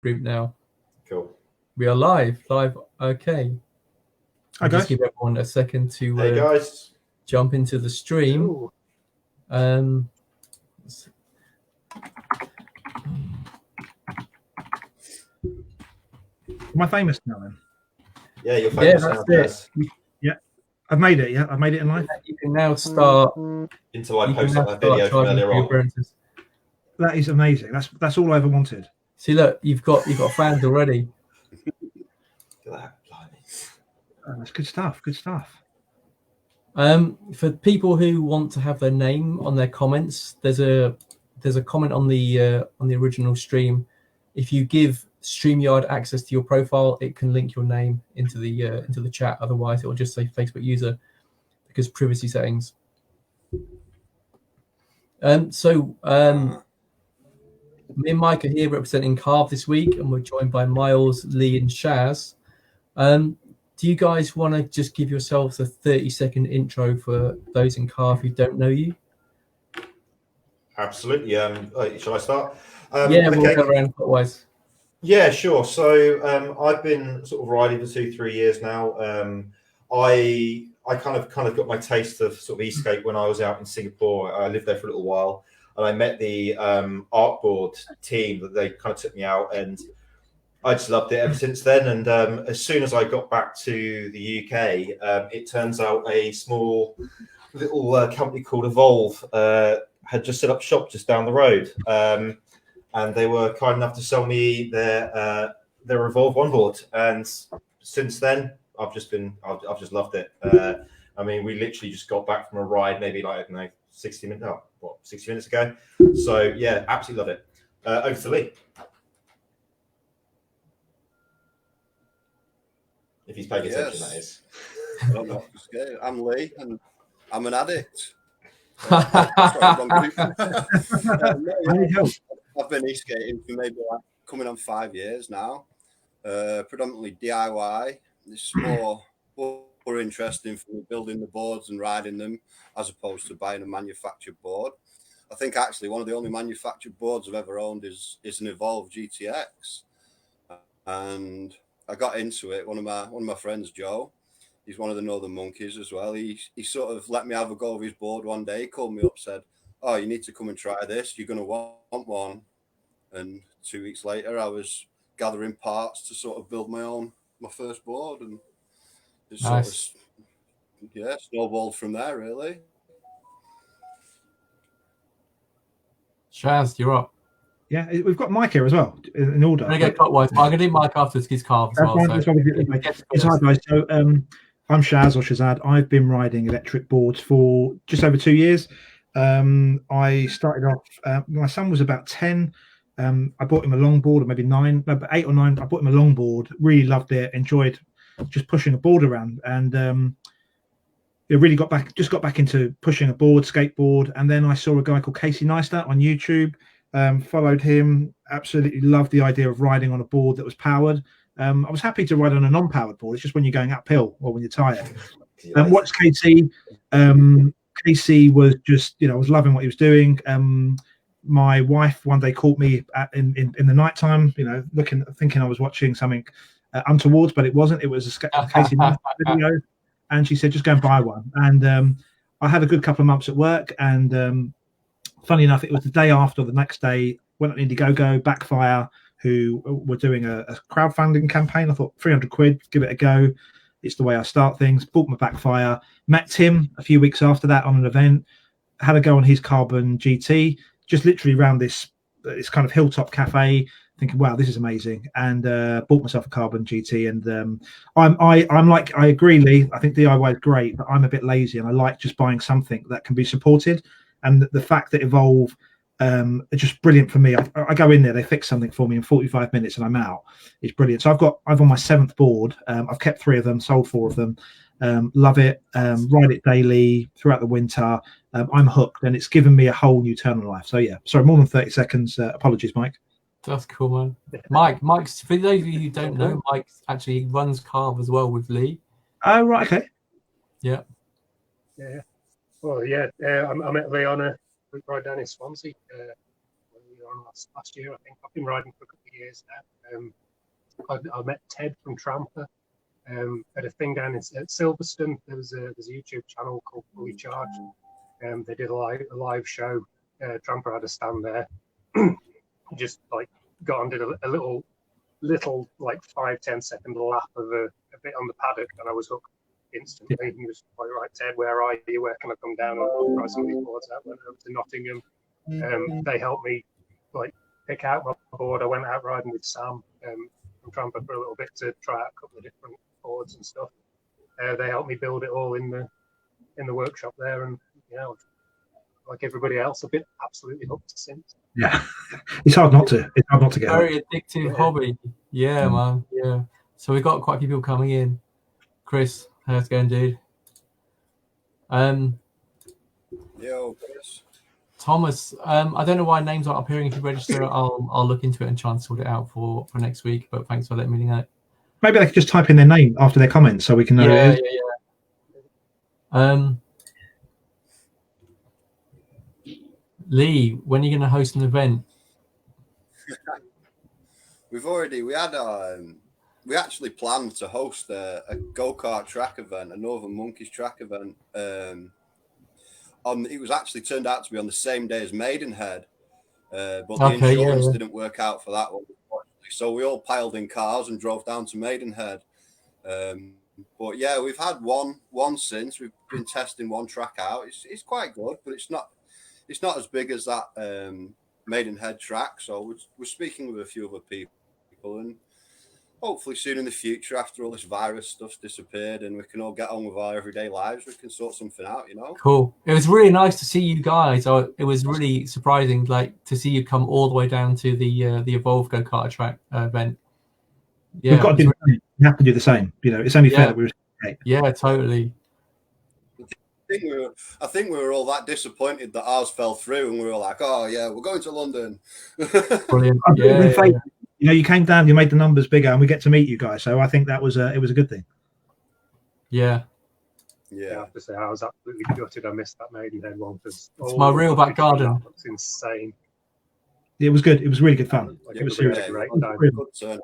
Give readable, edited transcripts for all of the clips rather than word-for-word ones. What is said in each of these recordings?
group now. Cool. We are live. Okay. Hi, I'll just guys. give everyone a second to Hey guys. jump into the stream. Am I famous now then? Yeah, you're famous that's now. it. Yeah, I've made it. Yeah, I've made it in life. You can now start. Until I post up my video from earlier on. That is amazing. That's all I ever wanted. See, look, you've got fans already. Look at that. That's good stuff. Good stuff. For people who want to have their name on their comments, there's a comment on the original stream. If you give StreamYard access to your profile, it can link your name into the chat. Otherwise, it will just say Facebook user because privacy settings. Me and Mike are here representing Carve this week, and we're joined by Miles, Lee, and Shaz. Do you guys want to just give yourselves a 30-second intro for those in Carve who don't know you? Absolutely. Shall I start? We'll go around clockwise. Yeah, sure. So I've been sort of riding for 2-3 years now. I kind of got my taste of sort of Escape when I was out in Singapore. I lived there for a little while, and I met the Artboard team that they kind of took me out, and I just loved it ever since then. And as soon as I got back to the UK, it turns out a small little company called Evolve had just set up shop just down the road. And they were kind enough to sell me their Evolve onboard, and since then I've just loved it. I mean, we literally just got back from a ride, maybe 60 minutes ago. So yeah, absolutely love it. Over to Lee, if he's paying attention. That is. I don't know. I'm Lee, and I'm an addict. I've been e-skating for maybe coming on 5 years now, predominantly DIY. It's more interesting for me building the boards and riding them as opposed to buying a manufactured board. I think actually one of the only manufactured boards I've ever owned is an Evolve GTX, and I got into it. One of my friends, Joe, he's one of the Northern Monkeys as well. He sort of let me have a go of his board one day. He called me up, said, "Oh, you need to come and try this. You're going to want one." And 2 weeks later, I was gathering parts to sort of build my first board, and it sort of snowballed from there, really. Shaz, you're up. Yeah, we've got Mike here as well in order. I'm going to go clockwise. I'm going to do Mike after his Carve as well. Hi guys. So I'm Shaz or Shazad. I've been riding electric boards for just over 2 years. I started off. My son was about 10. I bought him a longboard, or maybe 8 or 9. I bought him a longboard. Really loved it. Enjoyed just pushing a board around, and it really got back into pushing a board, skateboard. And then I saw a guy called Casey Neistat on YouTube. Followed him. Absolutely loved the idea of riding on a board that was powered. I was happy to ride on a non-powered board. It's just when you're going uphill or when you're tired. And watched Casey. Casey was just, I was loving what he was doing. My wife one day caught me in the nighttime, thinking I was watching something untoward, but it wasn't. It was a Casey video, and she said, "Just go and buy one." And I had a good couple of months at work, and funny enough, it was the day after. The next day, went on Indiegogo, Backfire, who were doing a crowdfunding campaign. I thought £300, give it a go. It's the way I start things. Bought my Backfire. Met Tim a few weeks after that on an event. Had a go on his Carbon GT. Just literally around this kind of hilltop cafe, thinking, "Wow, this is amazing!" And bought myself a Carbon GT. And I agree, Lee. I think DIY is great, but I'm a bit lazy, and I like just buying something that can be supported. And the fact that Evolve are just brilliant for me. I go in there, they fix something for me in 45 minutes, and I'm out. It's brilliant. So I've on my 7th board. I've kept 3 of them, sold 4 of them. Love it. Ride it daily throughout the winter. I'm hooked, and it's given me a whole new turn on life. So yeah, sorry, more than 30 seconds. Apologies, Mike. That's cool, man. Mike's for those of you who don't know, Mike actually runs Carve as well with Lee. Oh, right, okay. Yeah. Well, yeah. I met Lee on a ride down in Swansea. on last year, I think. I've been riding for a couple of years now. I met Ted from Tramper at a thing down at Silverstone. There's a YouTube channel called Fully Charged. They did a live show. Tramper had a stand there. Just like got on, did a little like 5-10 second lap of a bit on the paddock, and I was hooked instantly. He was like, right, Ted, where are you? Where can I come down and try some of these boards out? Went over to Nottingham. They helped me like pick out my board. I went out riding with Sam from Tramper for a little bit to try out a couple of different boards and stuff. They helped me build it all in the workshop there, and like everybody else, I've been absolutely hooked since. Yeah, it's hard not to. It's hard not to get Very hooked. addictive hobby. Yeah, man. Yeah. So we've got quite a few people coming in. Chris, how's it going, dude? Yo, Chris. Thomas, I don't know why names aren't appearing. If you register, I'll look into it and try and sort it out for next week. But thanks for letting me know. Maybe they could just type in their name after their comments so we can know who it is. Yeah. Lee, when are you going to host an event? We actually planned to host a go-kart track event, a Northern Monkeys track event. It was actually turned out to be on the same day as Maidenhead, but the insurance didn't work out for that one, so we all piled in cars and drove down to Maidenhead. But yeah, we've had one since. We've been testing one track out. It's quite good, but it's not as big as that Maidenhead track. So we're speaking with a few other people, and hopefully soon in the future, after all this virus stuff's disappeared and we can all get on with our everyday lives, we can sort something out, Cool. It was really nice to see you guys. It was really surprising, like, to see you come all the way down to the Evolve go-kart track event. Yeah, we've got to do the same. We have to do the same. It's only fair that we reciprocate. Yeah, totally. I think we were all that disappointed that ours fell through, and we were like, "Oh yeah, we're going to London." Brilliant. Yeah. You came down, you made the numbers bigger, and we get to meet you guys. So I think that was it was a good thing. Yeah. Yeah, I have to say I was absolutely gutted. I missed that Maidenhead one because it's my real back garden. That looks insane. It was good. It was really good fun. It was seriously a great time. Good turnout.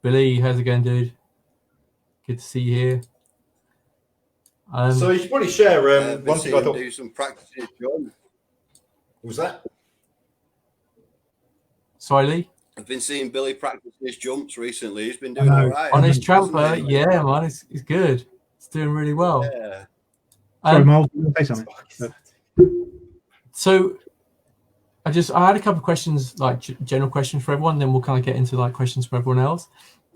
Billy, how's it going, dude? Good to see you here. So you should probably share one thing I thought. Do some practices, John. What was that? Sorry, Lee? I've been seeing Billy practice his jumps recently. He's been doing all right. On his Tramper, yeah, man, it's good. It's doing really well. Yeah. Sorry, Miles, you want to say something? So I had a couple of questions, like general questions for everyone, then we'll kind of get into like questions for everyone else.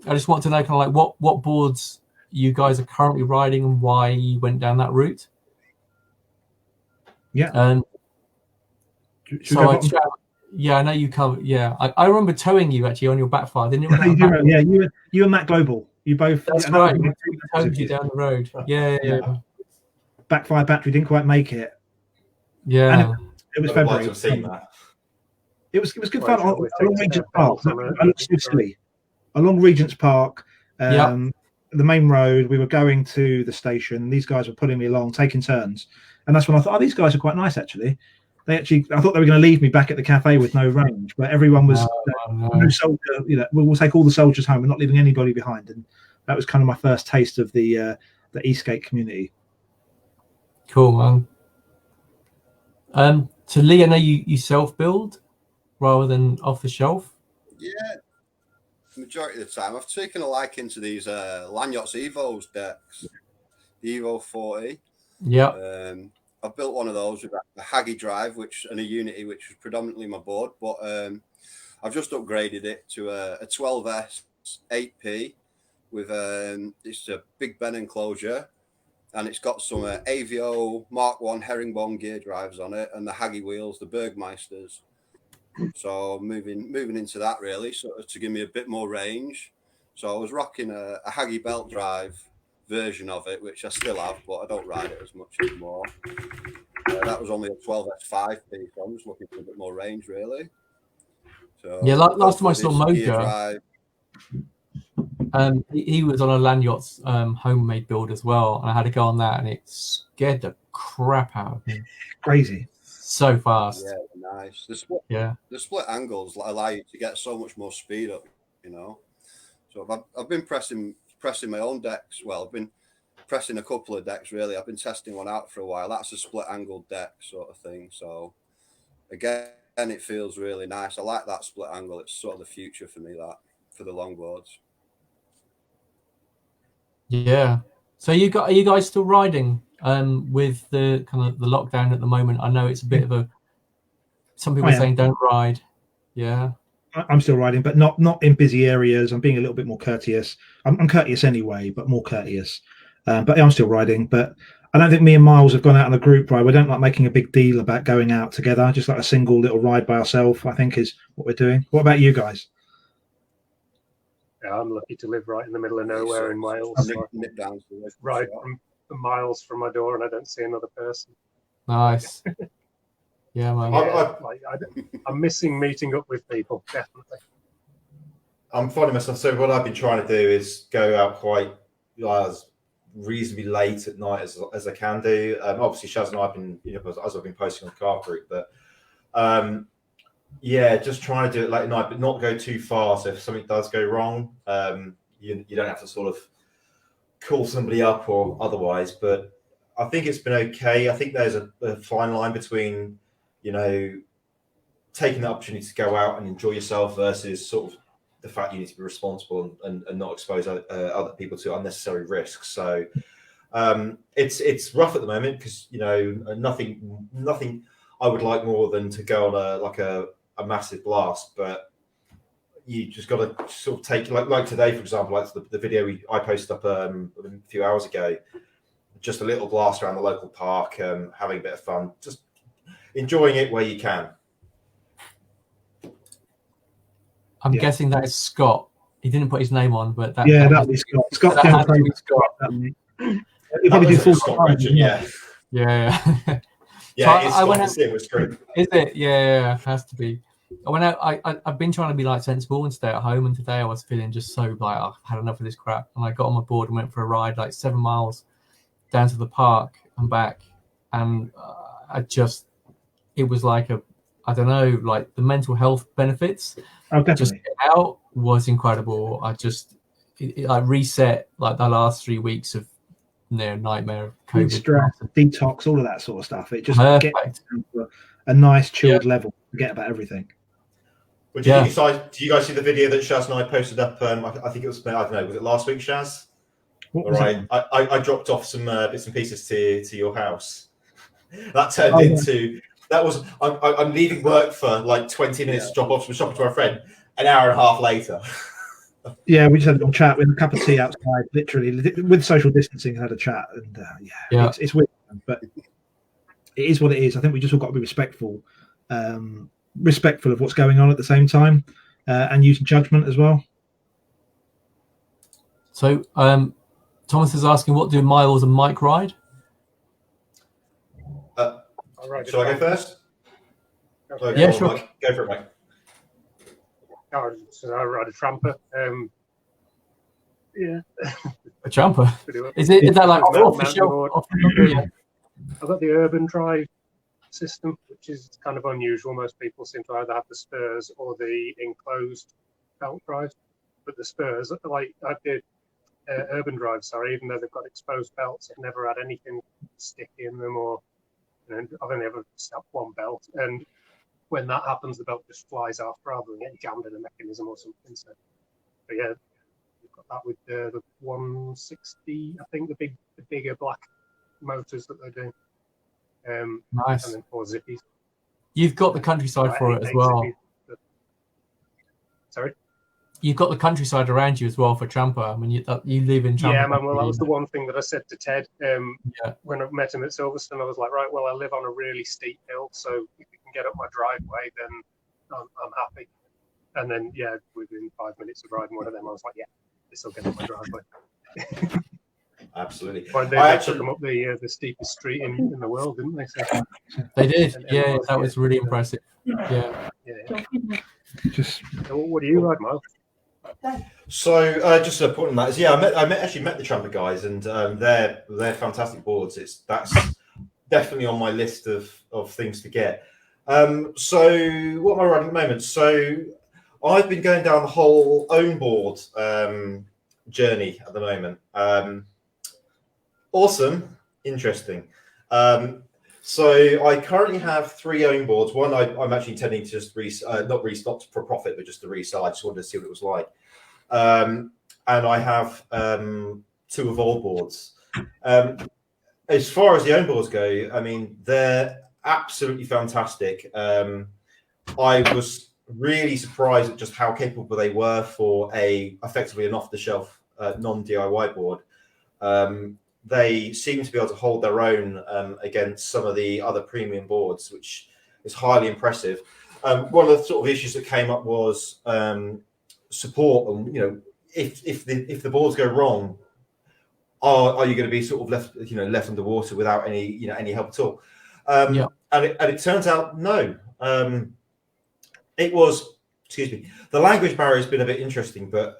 I just want to know kind of like what boards you guys are currently riding and why you went down that route. Yeah. Yeah, I know you covered. Yeah, I remember towing you actually on your backfire, didn't you? Yeah, you and Matt Global. You both. That's right. We towed you down the road. Yeah. Backfire battery didn't quite make it. Yeah. And it was February. I've seen that. It was good fun along Regent's Park. I looked so silly. Along Regent's Park, the main road. We were going to the station. These guys were pulling me along, taking turns, and that's when I thought, these guys are quite nice actually. I thought they were going to leave me back at the cafe with no range, but everyone was no soldier. We'll take all the soldiers home. We're not leaving anybody behind, and that was kind of my first taste of the e-skate community. Cool, man. So Lee, I know you self-build rather than off the shelf. Yeah, the majority of the time I've taken a liking to these Lanyards Evos decks, the Evo 40. Yeah. I've built one of those with a Haggy drive, and a Unity, which was predominantly my board, but I've just upgraded it to a 12S 8P with it's a Big Ben enclosure, and it's got some AVO Mark 1 herringbone gear drives on it, and the Haggy wheels, the Bergmeisters. So moving into that really, sort of to give me a bit more range. So I was rocking a Haggy belt drive version of it, which I still have, but I don't ride it as much anymore. That was only a 12S 5P, so I'm just looking for a bit more range, really. So yeah, last time I saw Mojo. He was on a land yacht's homemade build as well, and I had to go on that, and it scared the crap out of me. Crazy. So fast. Yeah, nice. The split angles allow you to get so much more speed up, you know. So I've been pressing my own decks. Well, I've been pressing a couple of decks really. I've been testing one out for a while. That's a split angle deck sort of thing. So again, it feels really nice. I like that split angle. It's sort of the future for me, that for the longboards. Yeah. So are you guys still riding with the kind of the lockdown at the moment? I know it's a bit of a. Some people are saying don't ride. Yeah. I'm still riding, but not in busy areas. I'm being a little bit more courteous. I'm courteous anyway, but more courteous. But I'm still riding. But I don't think me and Miles have gone out on a group ride. We don't like making a big deal about going out together. Just like a single little ride by ourselves, I think, is what we're doing. What about you guys? Yeah, I'm lucky to live right in the middle of nowhere in Wales. So nip down to the ride from miles from my door, and I don't see another person. Nice. Yeah, man. I'm missing meeting up with people, definitely. I'm finding myself. So what I've been trying to do is go out quite reasonably late at night as I can do. Obviously, Shaz and I have been, as I've been posting on the Carve group, but yeah, just trying to do it late at night, but not go too far. So if something does go wrong, you don't have to sort of call somebody up or otherwise. But I think it's been okay. I think there's a fine line between, taking the opportunity to go out and enjoy yourself versus sort of the fact you need to be responsible and not expose other people to unnecessary risks. So it's rough at the moment because nothing I would like more than to go on a massive blast, but you just got to sort of take like today, for example, like the video I posted up a few hours ago, just a little blast around the local park, having a bit of fun, just enjoying it where you can. I'm guessing that is Scott. He didn't put his name on, but that would be Scott. Scott that has to be Scott. He probably did Scott Richard, Yeah. Yeah, So it's Scott to see it was great. Is it? Yeah, it has to be. I went out. I've been trying to be like sensible and stay at home, and today I was feeling just so like I've had enough of this crap, and I got on my board and went for a ride like 7 miles down to the park and back, and it was like I don't know, like the mental health benefits. Oh, definitely. Just getting out was incredible. I reset like the last 3 weeks of nightmare of COVID. Stress, detox, all of that sort of stuff. It just gets to a nice chilled level. Forget about everything. Well, do you guys see the video that Shaz and I posted up? I think it was, I don't know, was it last week, Shaz? I dropped off some bits and pieces to your house. That turned into that was I'm leaving work for like 20 minutes to drop off some shopping to our friend. An hour and a half later. Yeah, we just had a little chat with a cup of tea outside, literally with social distancing. Had a chat, and it's weird, but it is what it is. I think we just all got to be respectful of what's going on at the same time, and using judgment as well. So, Thomas is asking, what do Miles and Mike ride? Shall I go first? Yeah, sure. Mike. Go for it, Mike. So I ride a tramper. A tramper? Is that like off the shelf? I've got the urban drive system, which is kind of unusual. Most people seem to either have the spurs or the enclosed belt drive. But the spurs, like I did urban drive, even though they've got exposed belts, I've never had anything stick in them, or I've only ever snapped one belt. And when that happens, the belt just flies off rather than getting jammed in a mechanism or something. So, but yeah, we've got that with the 160, I think, the bigger black motors that they're doing. Nice. And then 4 zippies. You've got the countryside for it as well. Sorry? You've got the countryside around you as well for tramper. I mean, you live in Tramper. Yeah, man. Well, that was the one thing that I said to Ted when I met him at Silverstone. I was like, right, well, I live on a really steep hill, so if you can get up my driveway, then I'm happy. And then, within 5 minutes of riding one of them, I was like, this will get up my driveway. Absolutely. Well, they took them up the steepest street in the world, didn't they? So, they did. Yeah, that was really impressive. Yeah. So what do you ride, Miles? So just a point on that is, yeah, I actually met the Tramper guys, and they're fantastic boards. That's definitely on my list of things to get. So what am I running at the moment? So I've been going down the whole own board journey at the moment. Awesome, interesting. So I currently have 3 own boards. One I'm actually intending to just not for profit, but just to resell. I just wanted to see what it was like. And I have 2 Evolve boards. As far as the own boards go, I mean, they're absolutely fantastic. I was really surprised at just how capable they were for effectively an off-the-shelf non-DIY board. They seem to be able to hold their own against some of the other premium boards, which is highly impressive. One of the sort of issues that came up was support, and if the boards go wrong, are you going to be sort of left underwater without any help at all? And it turns out no. It was, excuse me, the language barrier has been a bit interesting, but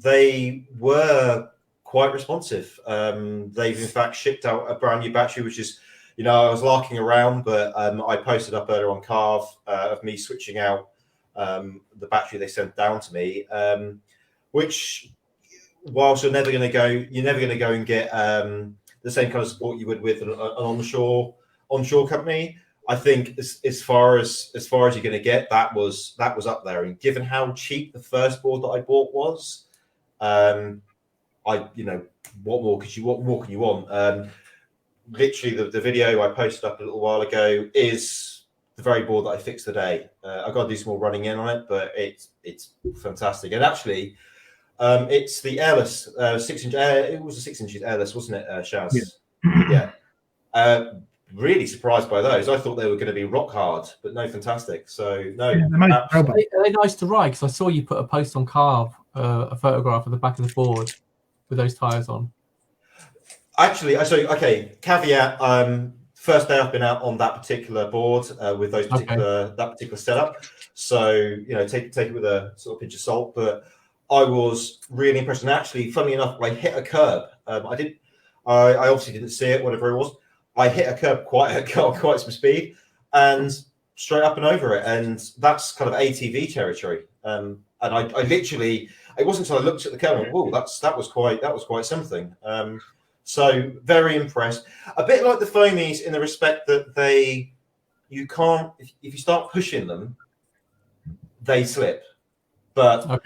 they were quite responsive. They've in fact shipped out a brand new battery, which is, I was larking around, but I posted up earlier on Carve of me switching out the battery they sent down to me, which, whilst you're never going to go and get the same kind of support you would with an onshore company. I think as far as you're going to get, that was up there. And given how cheap the first board that I bought was, what more can you want? Literally, the video I posted up a little while ago is the very board that I fixed today. I've got to do some more running in on it, but it's fantastic. And actually, it's the airless 6-inch. It was a 6 inches airless, wasn't it, Shaz? Yeah. Really surprised by those. I thought they were going to be rock hard, but no, fantastic. So no, are they nice to ride? Because I saw you put a post on Carve, a photograph of the back of the board with those tires on. Actually, caveat. First day I've been out on that particular board with that particular setup. So take it with a sort of pinch of salt. But I was really impressed. And actually, funnily enough, I hit a curb. I obviously didn't see it, whatever it was. I hit a curb quite some speed and straight up and over it, and that's kind of ATV territory. And I literally, it wasn't until I looked at the curb and whoa, that was quite something. So very impressed. A bit like the foamies in the respect that you can't, if you start pushing them, they slip. But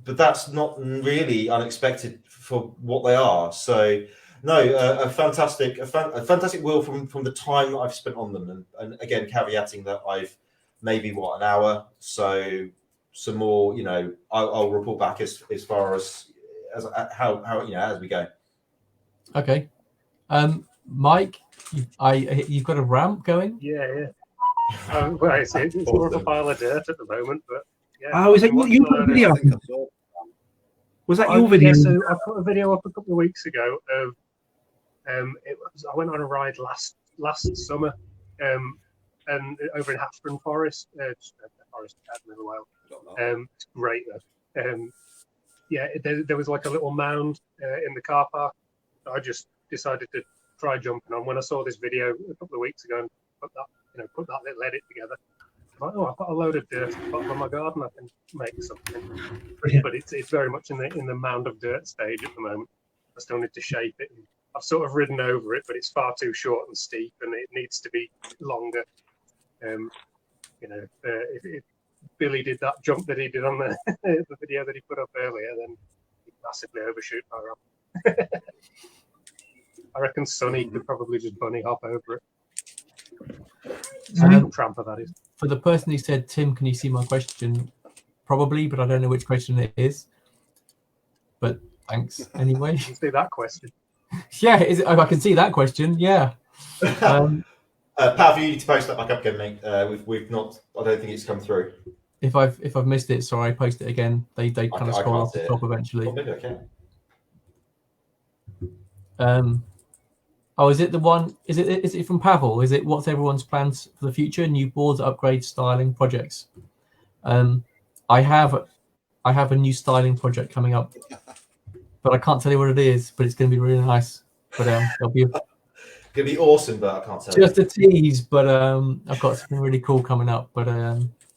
that's not really unexpected for what they are. So. No, a fantastic wheel from the time that I've spent on them, and again caveating that I've maybe an hour. So some more, I'll report back as far as how as we go. Okay, Mike, you've got a ramp going. Yeah. Well, it's more of a pile of dirt at the moment, but yeah. Oh, is it you put a video? Was that your video? Yeah, so I put a video up a couple of weeks ago of. I went on a ride last summer, and over in Hatford Forest, Forest in a while. It's great though. There was like a little mound in the car park. I just decided to try jumping on. When I saw this video a couple of weeks ago and put that led it together. I'm like, I've got a load of dirt at the bottom of my garden. I can make something. Brilliant. But it's very much in the mound of dirt stage at the moment. I still need to shape it. I've sort of ridden over it, but it's far too short and steep, and it needs to be longer. If Billy did that jump that he did on the video that he put up earlier, then he'd massively overshoot my ramp. I reckon Sonny could probably just bunny hop over it. Tramper, that is. For the person who said, Tim, can you see my question? Probably, but I don't know which question it is. But thanks anyway. You can see that question. Yeah, I can see that question. Yeah. Pat, you need to post that back up again, mate. We've not. I don't think it's come through. If I've missed it, sorry, post it again. They kind of scroll off the top eventually. Well, maybe I can. Is it the one? Is it from Pavel? Is it what's everyone's plans for the future? New boards, upgrades, styling, projects. I have I have a new styling project coming up, but I can't tell you what it is. But it's going to be really nice. But there'll be Gonna be awesome, but I can't tell just you. a tease. But I've got something really cool coming up. But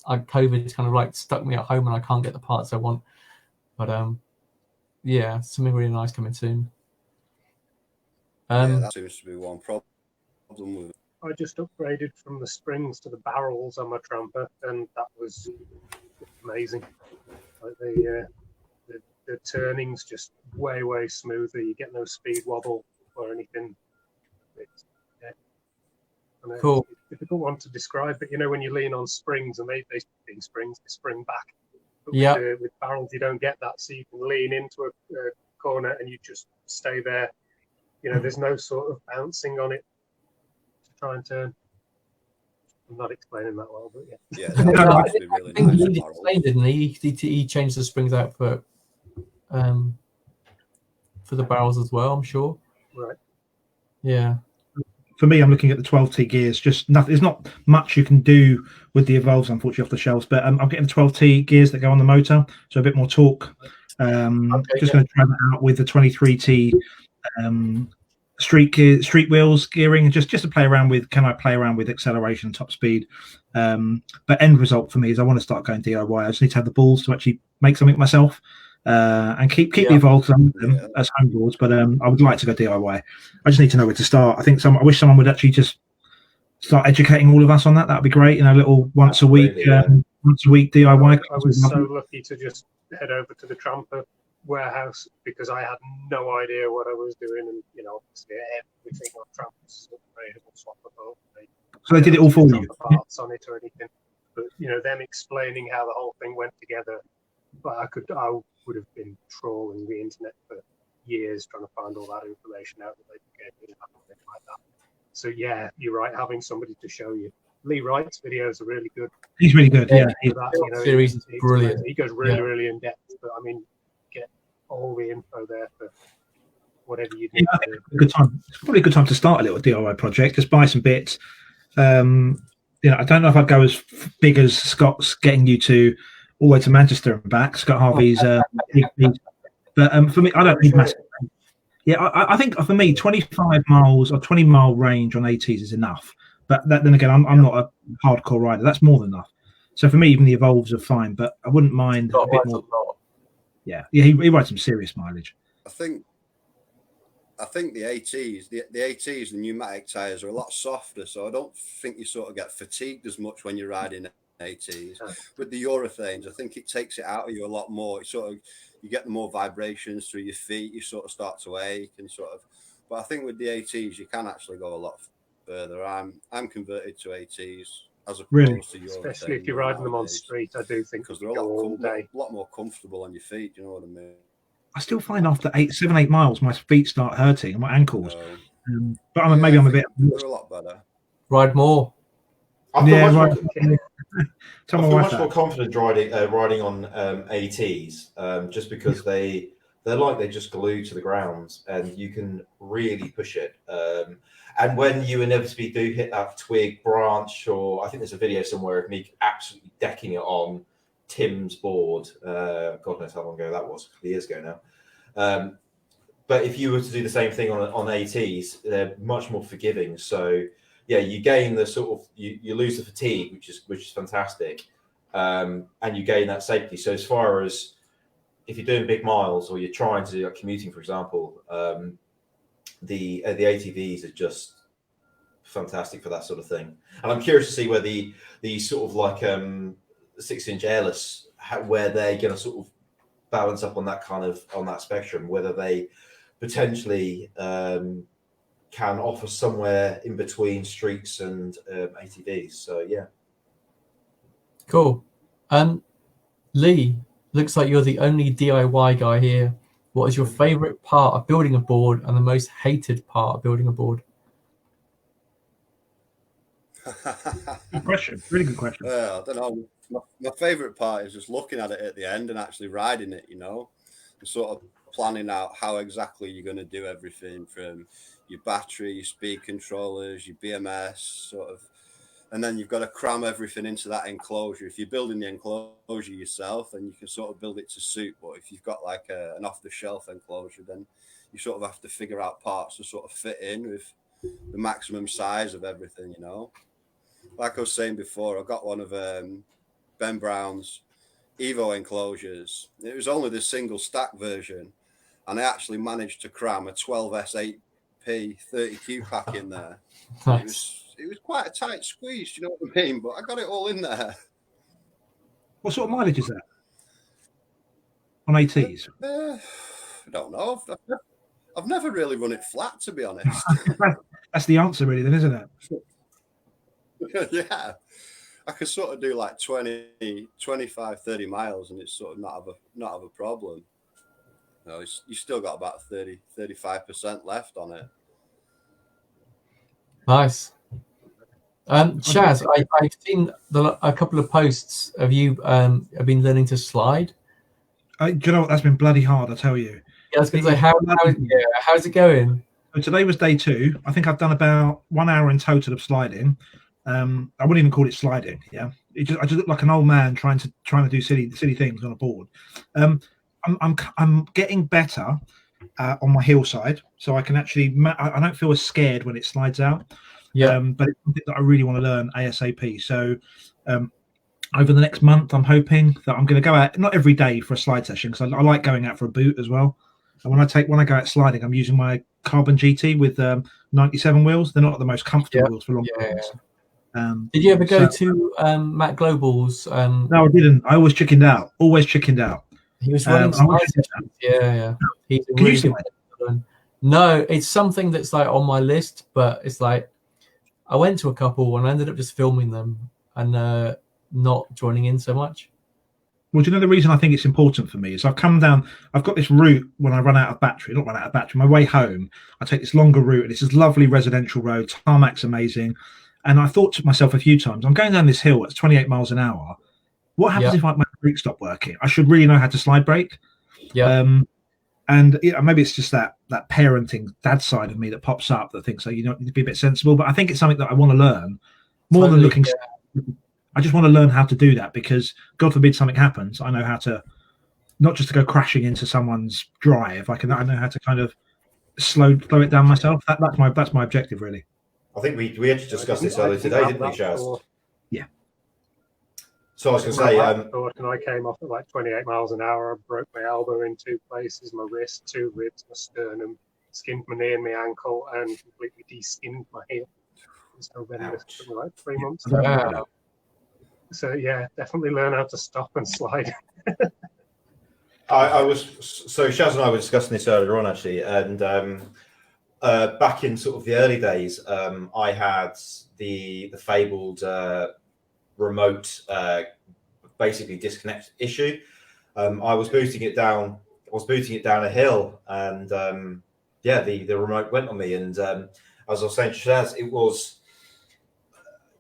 COVID's kind of like stuck me at home, and I can't get the parts I want. But yeah, something really nice coming soon. Yeah, that seems to be one problem with it. I just upgraded from the springs to the barrels on my Tramper, and that was amazing. Like the turning's just way smoother. You get no speed wobble or anything. It's, yeah. And Cool. It's a difficult one to describe, but you know when you lean on springs and they spring back. But Yeah. with barrels you don't get that, so you can lean into a corner and you just stay there. You know, there's no sort of bouncing on it to try and turn. I'm not explaining that well, but yeah. Yeah, that I would be really think nice. he barrels. explained, didn't he? He changed the springs out for the barrels as well, I'm sure. Right. Yeah. For me, I'm looking at the 12T gears. Just nothing. There's not much you can do with the Evolves, unfortunately, off the shelves. But I'm getting the 12T gears that go on the motor, so a bit more torque. Just going to try that out with the 23T street wheels gearing, just to play around with. Can I play around with acceleration, top speed? But end result for me is I want to start going DIY. I just need to have the balls to actually make something myself. And keep the Evolves on them as home boards, but I would like to go DIY. I just need to know where to start. I think I wish someone would actually just start educating all of us on that. That'd be great. You know, a little once a week DIY. I was so lucky to just head over to the Tramper warehouse because I had no idea what I was doing, and you know, obviously everything on Tramper's upgradable, swappable. So they did it all for you. Parts on it or anything, but you know, them explaining how the whole thing went together. But I would have been trawling the internet for years trying to find all that information out that they gave me like that. So yeah, you're right. Having somebody to show you. Lee Wright's videos are really good. He's really good. Yeah, series is brilliant. He goes really in depth. But I mean, get all the info there for whatever you need to do. Good time. It's probably a good time to start a little DIY project. Just buy some bits. You know, I don't know if I'd go as big as Scott's getting you to all the way to Manchester and back. Scott Harvey's, but for me, I don't need massive. Yeah, I think for me, 25 miles or 20-mile range on ATs is enough. But then again, I'm not a hardcore rider. That's more than enough. So for me, even the Evolves are fine. But I wouldn't mind a bit more. Yeah, he rides some serious mileage. I think the ATs, the ATs, the pneumatic tires are a lot softer, so I don't think you sort of get fatigued as much when you're riding ATs. With the urethanes, I think it takes it out of you a lot more. You get the more vibrations through your feet. You sort of start to ache and sort of. But I think with the ATs, you can actually go a lot further. I'm converted to ATs as opposed to urethanes. Especially if you're riding them on street, I do think because they're a lot more comfortable on your feet. Do you know what I mean? I still find after 7-8 miles, my feet start hurting and my ankles. But maybe I'm a bit. They're a lot better. Ride more. I feel much more more confident riding on ATs just because they're like they're just glued to the ground and you can really push it. And when you inevitably do hit that twig branch, or I think there's a video somewhere of me absolutely decking it on Tim's board. God knows how long ago that was, a couple of years ago now. But if you were to do the same thing on ATs, they're much more forgiving. So yeah, you gain the sort of you lose the fatigue, which is fantastic, and you gain that safety. So as far as if you're doing big miles or you're trying to do like commuting, for example, the ATVs are just fantastic for that sort of thing. And I'm curious to see where the sort of like 6-inch airless, where they're going to sort of balance up on that spectrum, whether they potentially can offer somewhere in between streets and ATVs. So yeah, cool. Lee, looks like you're the only DIY guy here. What is your favorite part of building a board and the most hated part of building a board? Good question. Really good question. I don't know. My favorite part is just looking at it at the end and actually riding it, you know, and sort of planning out how exactly you're going to do everything from your battery, your speed controllers, your BMS, sort of and then you've got to cram everything into that enclosure. If you're building the enclosure yourself, then you can sort of build it to suit. But if you've got like an off-the-shelf enclosure, then you sort of have to figure out parts to sort of fit in with the maximum size of everything, you know. Like I was saying before, I got one of Ben Brown's Evo enclosures. It was only the single stack version, and I actually managed to cram a 12S8P 30Q pack in there. Nice. It was quite a tight squeeze, you know what I mean? But I got it all in there. What sort of mileage is that on ATs? I don't know. I've never really run it flat, to be honest. That's the answer, really, then, isn't it? Yeah. I could sort of do like 20, 25, 30 miles, and it's sort of not have a problem. You know, you still got about 30, 35% left on it. Nice. Chaz, I've seen a couple of posts of you have been learning to slide. Do you know what? That's been bloody hard, I tell you. Yeah, I was going to say, how's it going? So today was day 2. I think I've done about 1 hour in total of sliding. I wouldn't even call it sliding. Yeah, I just look like an old man trying to do silly things on a board. I'm getting better on my hillside, so I can actually I don't feel as scared when it slides out. Yeah, but it's something that I really want to learn ASAP. So over the next month, I'm hoping that I'm going to go out, not every day for a slide session, because I like going out for a boot as well. And when I go out sliding, I'm using my Carbon GT with 97 wheels. They're not the most comfortable wheels for long runs. Did you ever go to Matt Global's? No, I didn't. I always chickened out. He was running slide sessions. Yeah. He's a really good. No, it's something that's like on my list, but it's like I went to a couple and I ended up just filming them and not joining in so much. Well, do you know the reason I think it's important for me is I've got this route when I run out of battery, my way home, I take this longer route and it's this lovely residential road, tarmac's amazing. And I thought to myself a few times, I'm going down this hill at 28 miles an hour. What happens if my brake stop working? I should really know how to slide brake. Yeah. And maybe it's just that parenting dad side of me that pops up that thinks, you need to be a bit sensible. But I think it's something that I want to learn more than looking. Yeah. I just want to learn how to do that because God forbid something happens. I know how to, not just to go crashing into someone's drive. I know how to kind of slow it down myself. That's my objective, really. I think we had to discuss this earlier today, didn't we, Chaz? Yeah. So I was going to say, and I came off at like 28 miles an hour. I broke my elbow in 2 places, my wrist, 2 ribs, my sternum, skinned my knee and my ankle, and completely de-skinned my heel. It was horrendous for like 3 months. Wow. So yeah, definitely learn how to stop and slide. Shaz and I were discussing this earlier on actually, and back in sort of the early days, I had the fabled remote basically disconnect issue. I was booting it down a hill, and the remote went on me. And as I was saying to Shaz, it was,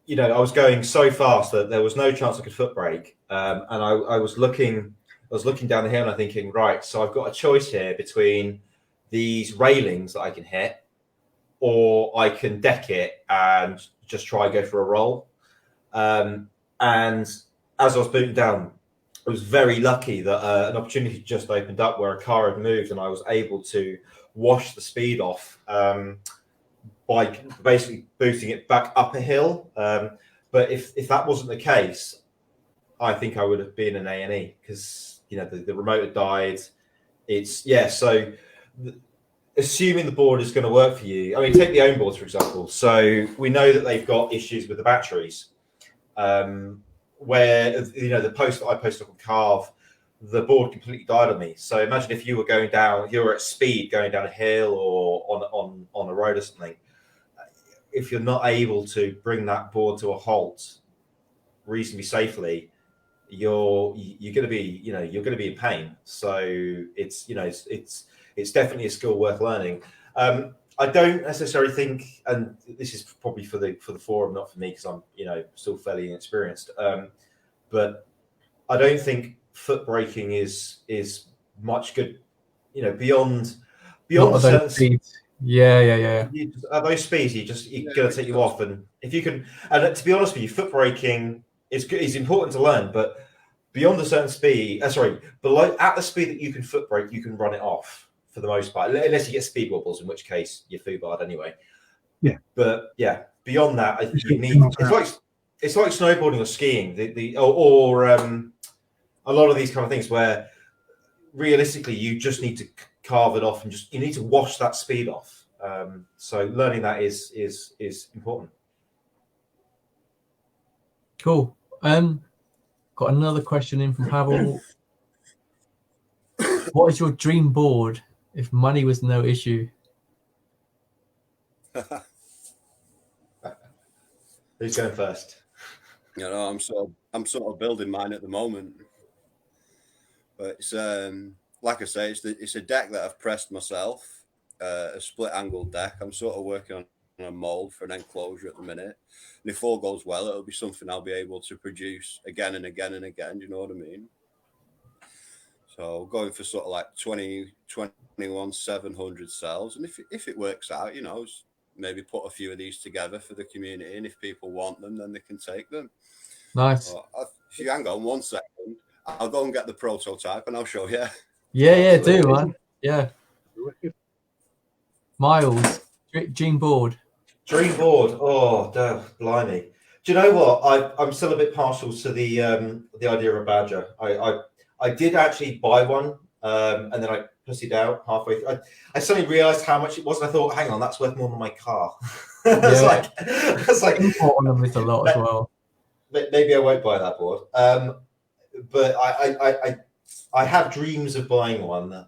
I was going so fast that there was no chance I could foot brake. And I was looking down the hill and I'm thinking, right, so I've got a choice here between these railings that I can hit, or I can deck it and just try and go for a roll. And as I was booting down, I was very lucky that an opportunity just opened up where a car had moved and I was able to wash the speed off by basically booting it back up a hill. But if that wasn't the case, I think I would have been an A&E because, the remote had died. So assuming the board is going to work for you, I mean, take the own boards, for example. So we know that they've got issues with the batteries. Where the post that I posted on Carve, the board completely died on me. So imagine if you were at speed going down a hill or on a road or something. If you're not able to bring that board to a halt reasonably safely, you're going to be in pain. So it's definitely a skill worth learning. I don't necessarily think, and this is probably for the forum, not for me, because I'm still fairly inexperienced. But I don't think foot braking is much good. Beyond a certain speed. Yeah. At those speeds, you're going to take you off. And if you can, and to be honest with you, foot braking is important to learn, but beyond a certain speed, below at the speed that you can foot brake, you can run it off for the most part, unless you get speed wobbles, in which case you're foobarred anyway. Yeah. But yeah, beyond that, you need. It's like snowboarding or skiing, or a lot of these kind of things where realistically you just need to carve it off and you need to wash that speed off. So learning that is important. Cool. Got another question in from Pavel. What is your dream board if money was no issue? Who's going first? You know, I'm sort of building mine at the moment, but it's like I say, it's a deck that I've pressed myself, a split angle deck. I'm sort of working on a mold for an enclosure at the minute, and if all goes well, it'll be something I'll be able to produce again and again and again. You know what I mean? So going for sort of like 21,700 cells, and if it works out, you know, maybe put a few of these together for the community, and if people want them, then they can take them. Nice. If you hang on 1 second, I'll go and get the prototype and I'll show you. Yeah, do, man. Yeah. Miles, dream board. Dream board. Oh, blimey. Do you know what? I'm still a bit partial to the idea of a Badger. I did actually buy one, and then I pussied out halfway through. I suddenly realised how much it was, and I thought, hang on, that's worth more than my car. It's like import on them is a lot as well. Maybe I won't buy that board. But I have dreams of buying one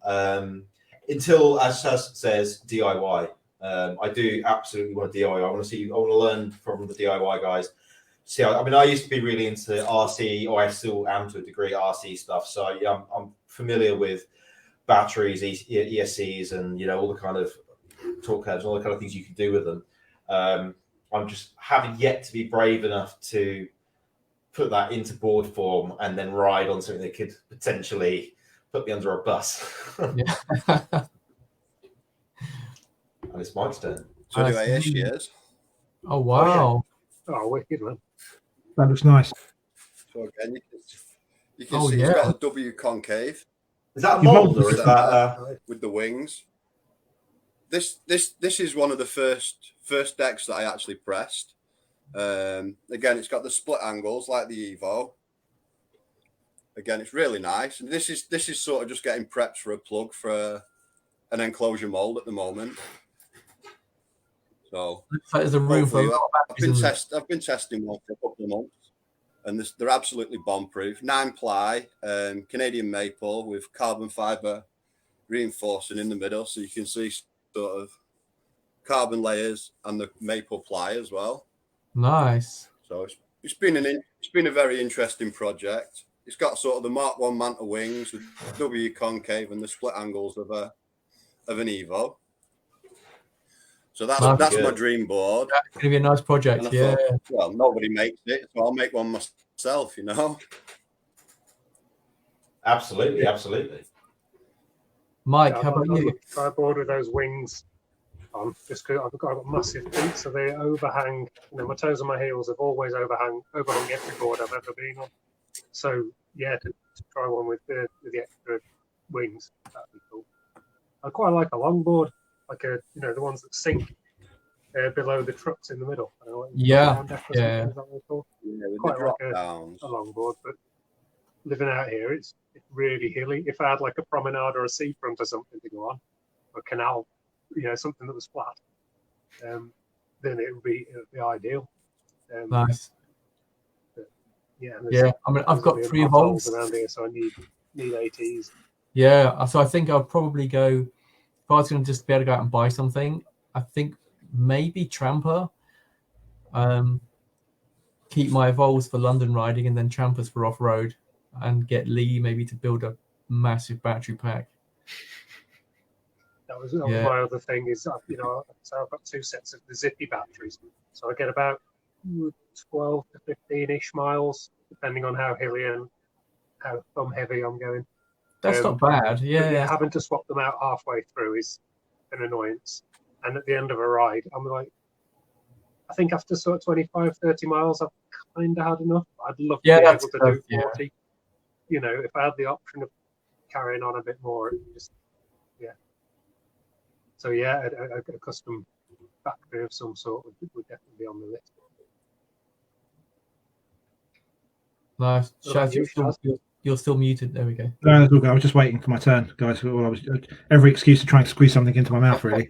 until, as Saz says, DIY. I do absolutely want to DIY. I want to learn from the DIY guys. See, I mean, I used to be really into RC, or I still am to a degree, RC stuff. So yeah, I'm familiar with batteries, ESCs, and you know all the kind of torque curves, all the kind of things you can do with them. I'm just haven't yet to be brave enough to put that into board form and then ride on something that could potentially put me under a bus. Yeah. And it's Mike's turn. So anyway, she is. Oh wow! Oh, wicked, man. That looks nice. So again, you can see it's got a W concave. Is that a mold or is that with the wings? This is one of the first decks that I actually pressed. Again, it's got the split angles like the Evo. Again, it's really nice. And this is sort of just getting prepped for a plug for an enclosure mold at the moment. So there's a room for I've been testing one for a couple of months, and they're absolutely bomb-proof. 9-ply Canadian maple with carbon fiber reinforcing in the middle, so you can see sort of carbon layers and the maple ply as well. Nice. So it's been a very interesting project. It's got sort of the Mark 1 Manta wings with W concave and the split angles of an Evo. So that's my dream board. That's going to be a nice project. Yeah. Thought, well, nobody makes it, so I'll make one myself. You know. Absolutely. Mike, how about you? Try a board with those wings on, just because I've got massive feet, so they overhang. You know, my toes and my heels have always overhung every board I've ever been on. So yeah, to try one with the extra wings, that'd be cool. I quite like a longboard, like the ones that sink below the trucks in the middle. Yeah. Quite like a longboard, but living out here, it's really hilly. If I had like a promenade or a seafront or something to go on, or a canal, something that was flat, then it would be ideal. Nice. Yeah. I mean, I've got 3 evolves around here, so I need ATs. Yeah, so I think I'll probably go. If I was going to just be able to go out and buy something, I think maybe Tramper. Keep my Evolves for London riding and then Trampers for off-road, and get Lee maybe to build a massive battery pack. That was my other thing is, so I've got 2 sets of the Zippy batteries. So I get about 12 to 15-ish miles, depending on how hilly and how thumb heavy I'm going. That's not bad. Yeah. Having to swap them out halfway through is an annoyance. And at the end of a ride, I'm like, I think after sort of 25, 30 miles, I've kind of had enough. I'd love to be able to do 40. You know, if I had the option of carrying on a bit more, just, yeah. So yeah, a custom factory of some sort would definitely be on the list. Nice. Shaz, you're still muted. There we go. No, that's all good. I was just waiting for my turn, guys. Well, I was every excuse to try and squeeze something into my mouth, really.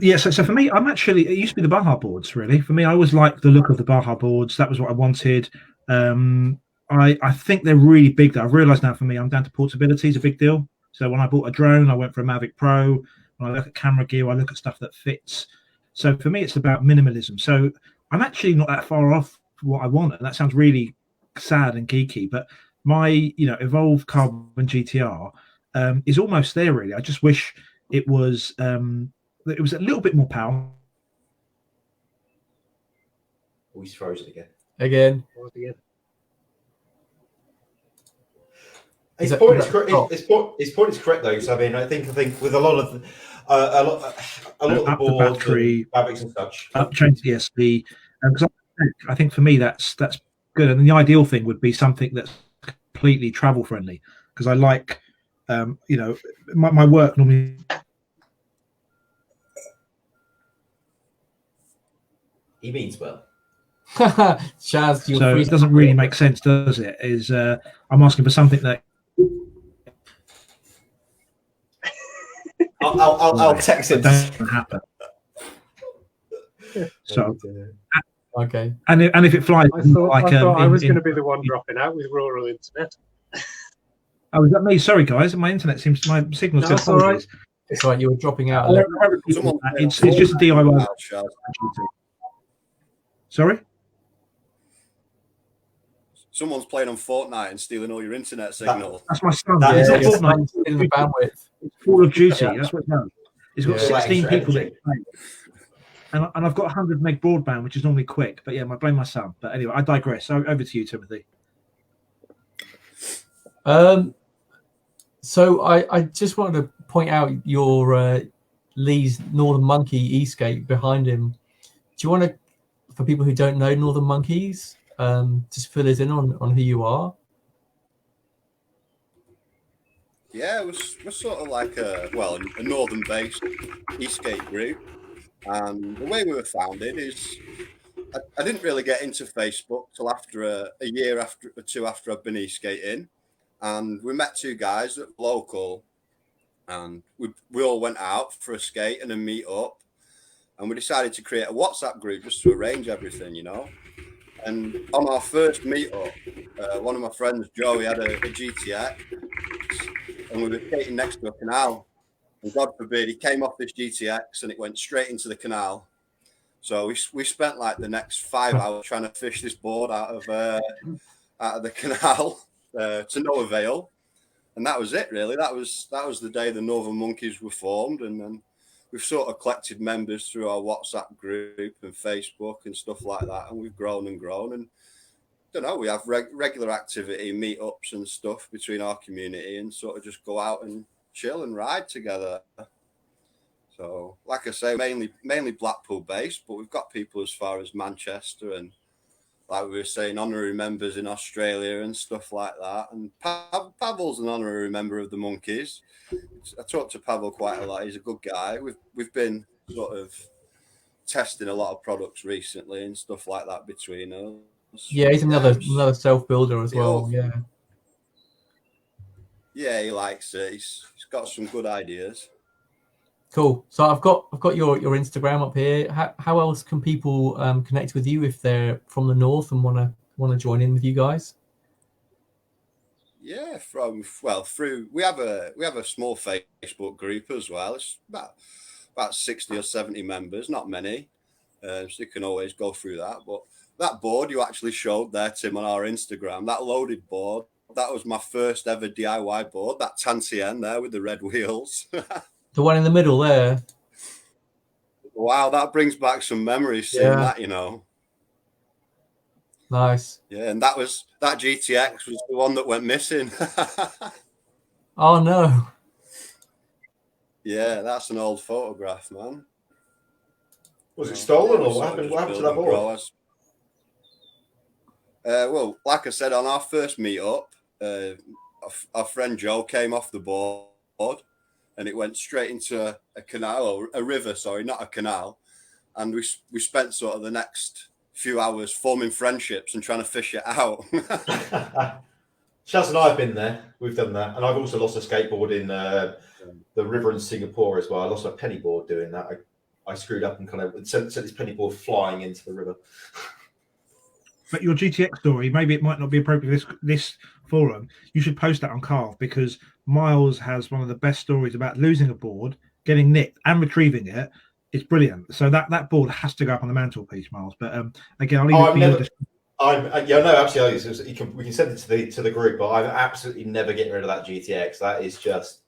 Yeah, so for me, I'm actually, it used to be the Baja boards, really. For me, I always liked the look of the Baja boards. That was what I wanted. I think they're really big, though. I've realised now for me, I'm down to portability is a big deal. So when I bought a drone, I went for a Mavic Pro. When I look at camera gear, I look at stuff that fits. So for me, it's about minimalism. So I'm actually not that far off what I want. And that sounds really sad and geeky, but my, Evolve Carbon GTR is almost there, really. I just wish it was a little bit more power. Oh, he's frozen again. Again. His point is correct. His point is correct, though. So I mean, I think with a lot of the boards, fabrics and such, change the ESP. Because I think for me that's good. And the ideal thing would be something that's completely travel friendly. Because I like, my work normally. He means well. Shaz, so it doesn't really make sense, does it? I'm asking for something that. I'll text him. Doesn't happen. So okay. And if it flies, I thought I was going to be the one dropping out with rural internet. Oh, is that me? Sorry, guys. My internet seems my signal's going. That's all right. It's all right. You were dropping out. It's just a DIY. Sorry. Someone's playing on Fortnite and stealing all your internet signal. That's my son. It's in the bandwidth. It's Call of Duty. Yeah. That's what it does. It's got 16 people that play. And I've got 100 meg broadband, which is normally quick. But yeah, I blame my son. But anyway, I digress. So over to you, Timothy. So I just wanted to point out your Lee's Northern Monkey E-skate behind him. Do you want to, for people who don't know Northern Monkeys, just fill us in on who you are? Yeah, we're sort of like a northern-based e-skate group, and the way we were founded is I didn't really get into Facebook till after a year or two after I've been e-skating, and we met two guys that were local, and we all went out for a skate and a meet up, and we decided to create a WhatsApp group just to arrange everything, And on our first meet-up, one of my friends, Joey, had a GTX, and we were skating next to a canal. And God forbid, he came off this GTX and it went straight into the canal. So we spent like the next 5 hours trying to fish this board out of the canal to no avail. And that was it, really. That was the day the Northern Monkeys were formed, and then we've sort of collected members through our WhatsApp group and Facebook and stuff like that, and we've grown and grown. And we have regular activity, meetups and stuff between our community, and sort of just go out and chill and ride together. So, like I say, mainly Blackpool based, but we've got people as far as Manchester and, like we were saying, honorary members in Australia and stuff like that. And Pavel's an honorary member of the Monkeys. I talk to Pavel quite a lot. He's a good guy. We've been sort of testing a lot of products recently and stuff like that between us. Yeah, he's another self-builder as well. Yeah. Yeah, he likes it. He's got some good ideas. Cool. So I've got your Instagram up here. How else can people connect with you if they're from the north and want to join in with you guys? Yeah, through we have a small Facebook group as well. It's about 60 or 70 members, not many. So you can always go through that. But that board you actually showed there, Tim, on our Instagram, that loaded board, that was my first ever DIY board, that Tantien there with the red wheels. The one in the middle there. Wow, that brings back some memories seeing that, Nice. Yeah, and that GTX was the one that went missing. Oh no. Yeah, that's an old photograph, man. Was it stolen, or So what happened? just What happened to that building board? growers. Well, like I said, on our first meetup, our friend Joe came off the board, and it went straight into a canal, or a river. Sorry, not a canal. And we spent sort of the next few hours forming friendships and trying to fish it out. Shaz and I have been there. We've done that, and I've also lost a skateboard in the river in Singapore as well. I lost a penny board doing that. I screwed up and kind of sent this penny board flying into the river. But your GTX story, maybe it might not be appropriate for this forum. You should post that on Carve, because Miles has one of the best stories about losing a board, getting nicked, and retrieving it. It's brilliant. So that board has to go up on the mantelpiece, Miles. But again, I'll leave it for you. Absolutely. We can send it to the group, but I'm absolutely never getting rid of that GTX. That is just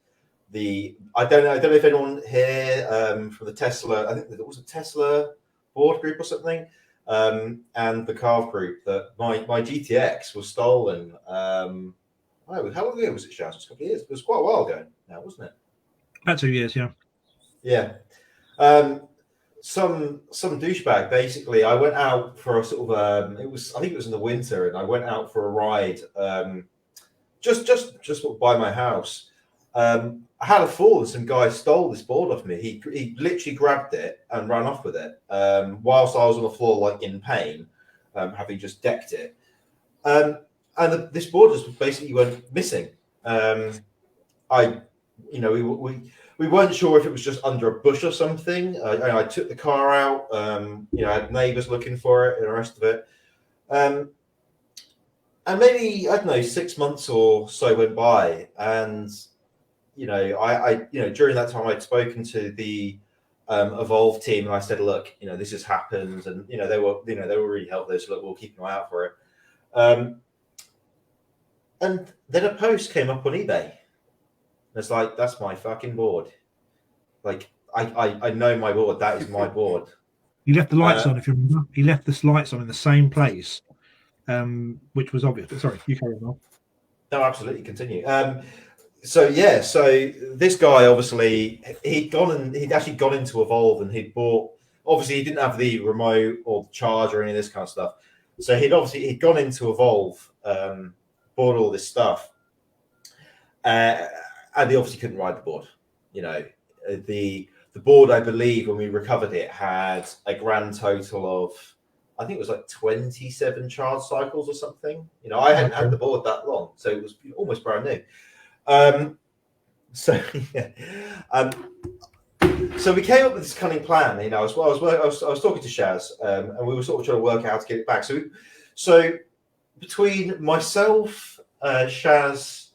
I don't know if anyone here from the Tesla. I think there was a Tesla board group or something, and the Carve group, that my GTX was stolen. How long ago was it, Shaz? It was a couple of years. It was quite a while ago now, wasn't it? About 2 years, yeah. Yeah. Some douchebag. Basically, I went out for a sort of I think it was in the winter, and I went out for a ride just by my house. I had a fall, and some guy stole this board off me. He literally grabbed it and ran off with it whilst I was on the floor, like in pain, having just decked it. This board just basically went missing. We weren't sure if it was just under a bush or something. I took the car out. I had neighbours looking for it and the rest of it. And maybe, I don't know, 6 months or so went by, and during that time I'd spoken to the Evolve team, and I said, look, this has happened, and they were really helpful. So look, we'll keep an eye out for it. And then a post came up on eBay. It's like, that's my fucking board. Like, I know my board. That is my board. He left the lights on, if you remember. He left the lights on in the same place, which was obvious. But sorry, you carry on. No, absolutely. Continue. So this guy, obviously, he'd actually gone into Evolve, and he'd bought. Obviously, he didn't have the remote or the charge or any of this kind of stuff. So he'd gone into Evolve, bought all this stuff, and he obviously couldn't ride the board. The board, I believe, when we recovered it, had a grand total of, I think it was like 27 charge cycles or something. I hadn't had the board that long, so it was almost brand new. So we came up with this cunning plan. I was talking to Shaz, and we were sort of trying to work out how to get it back. So between myself, Shaz,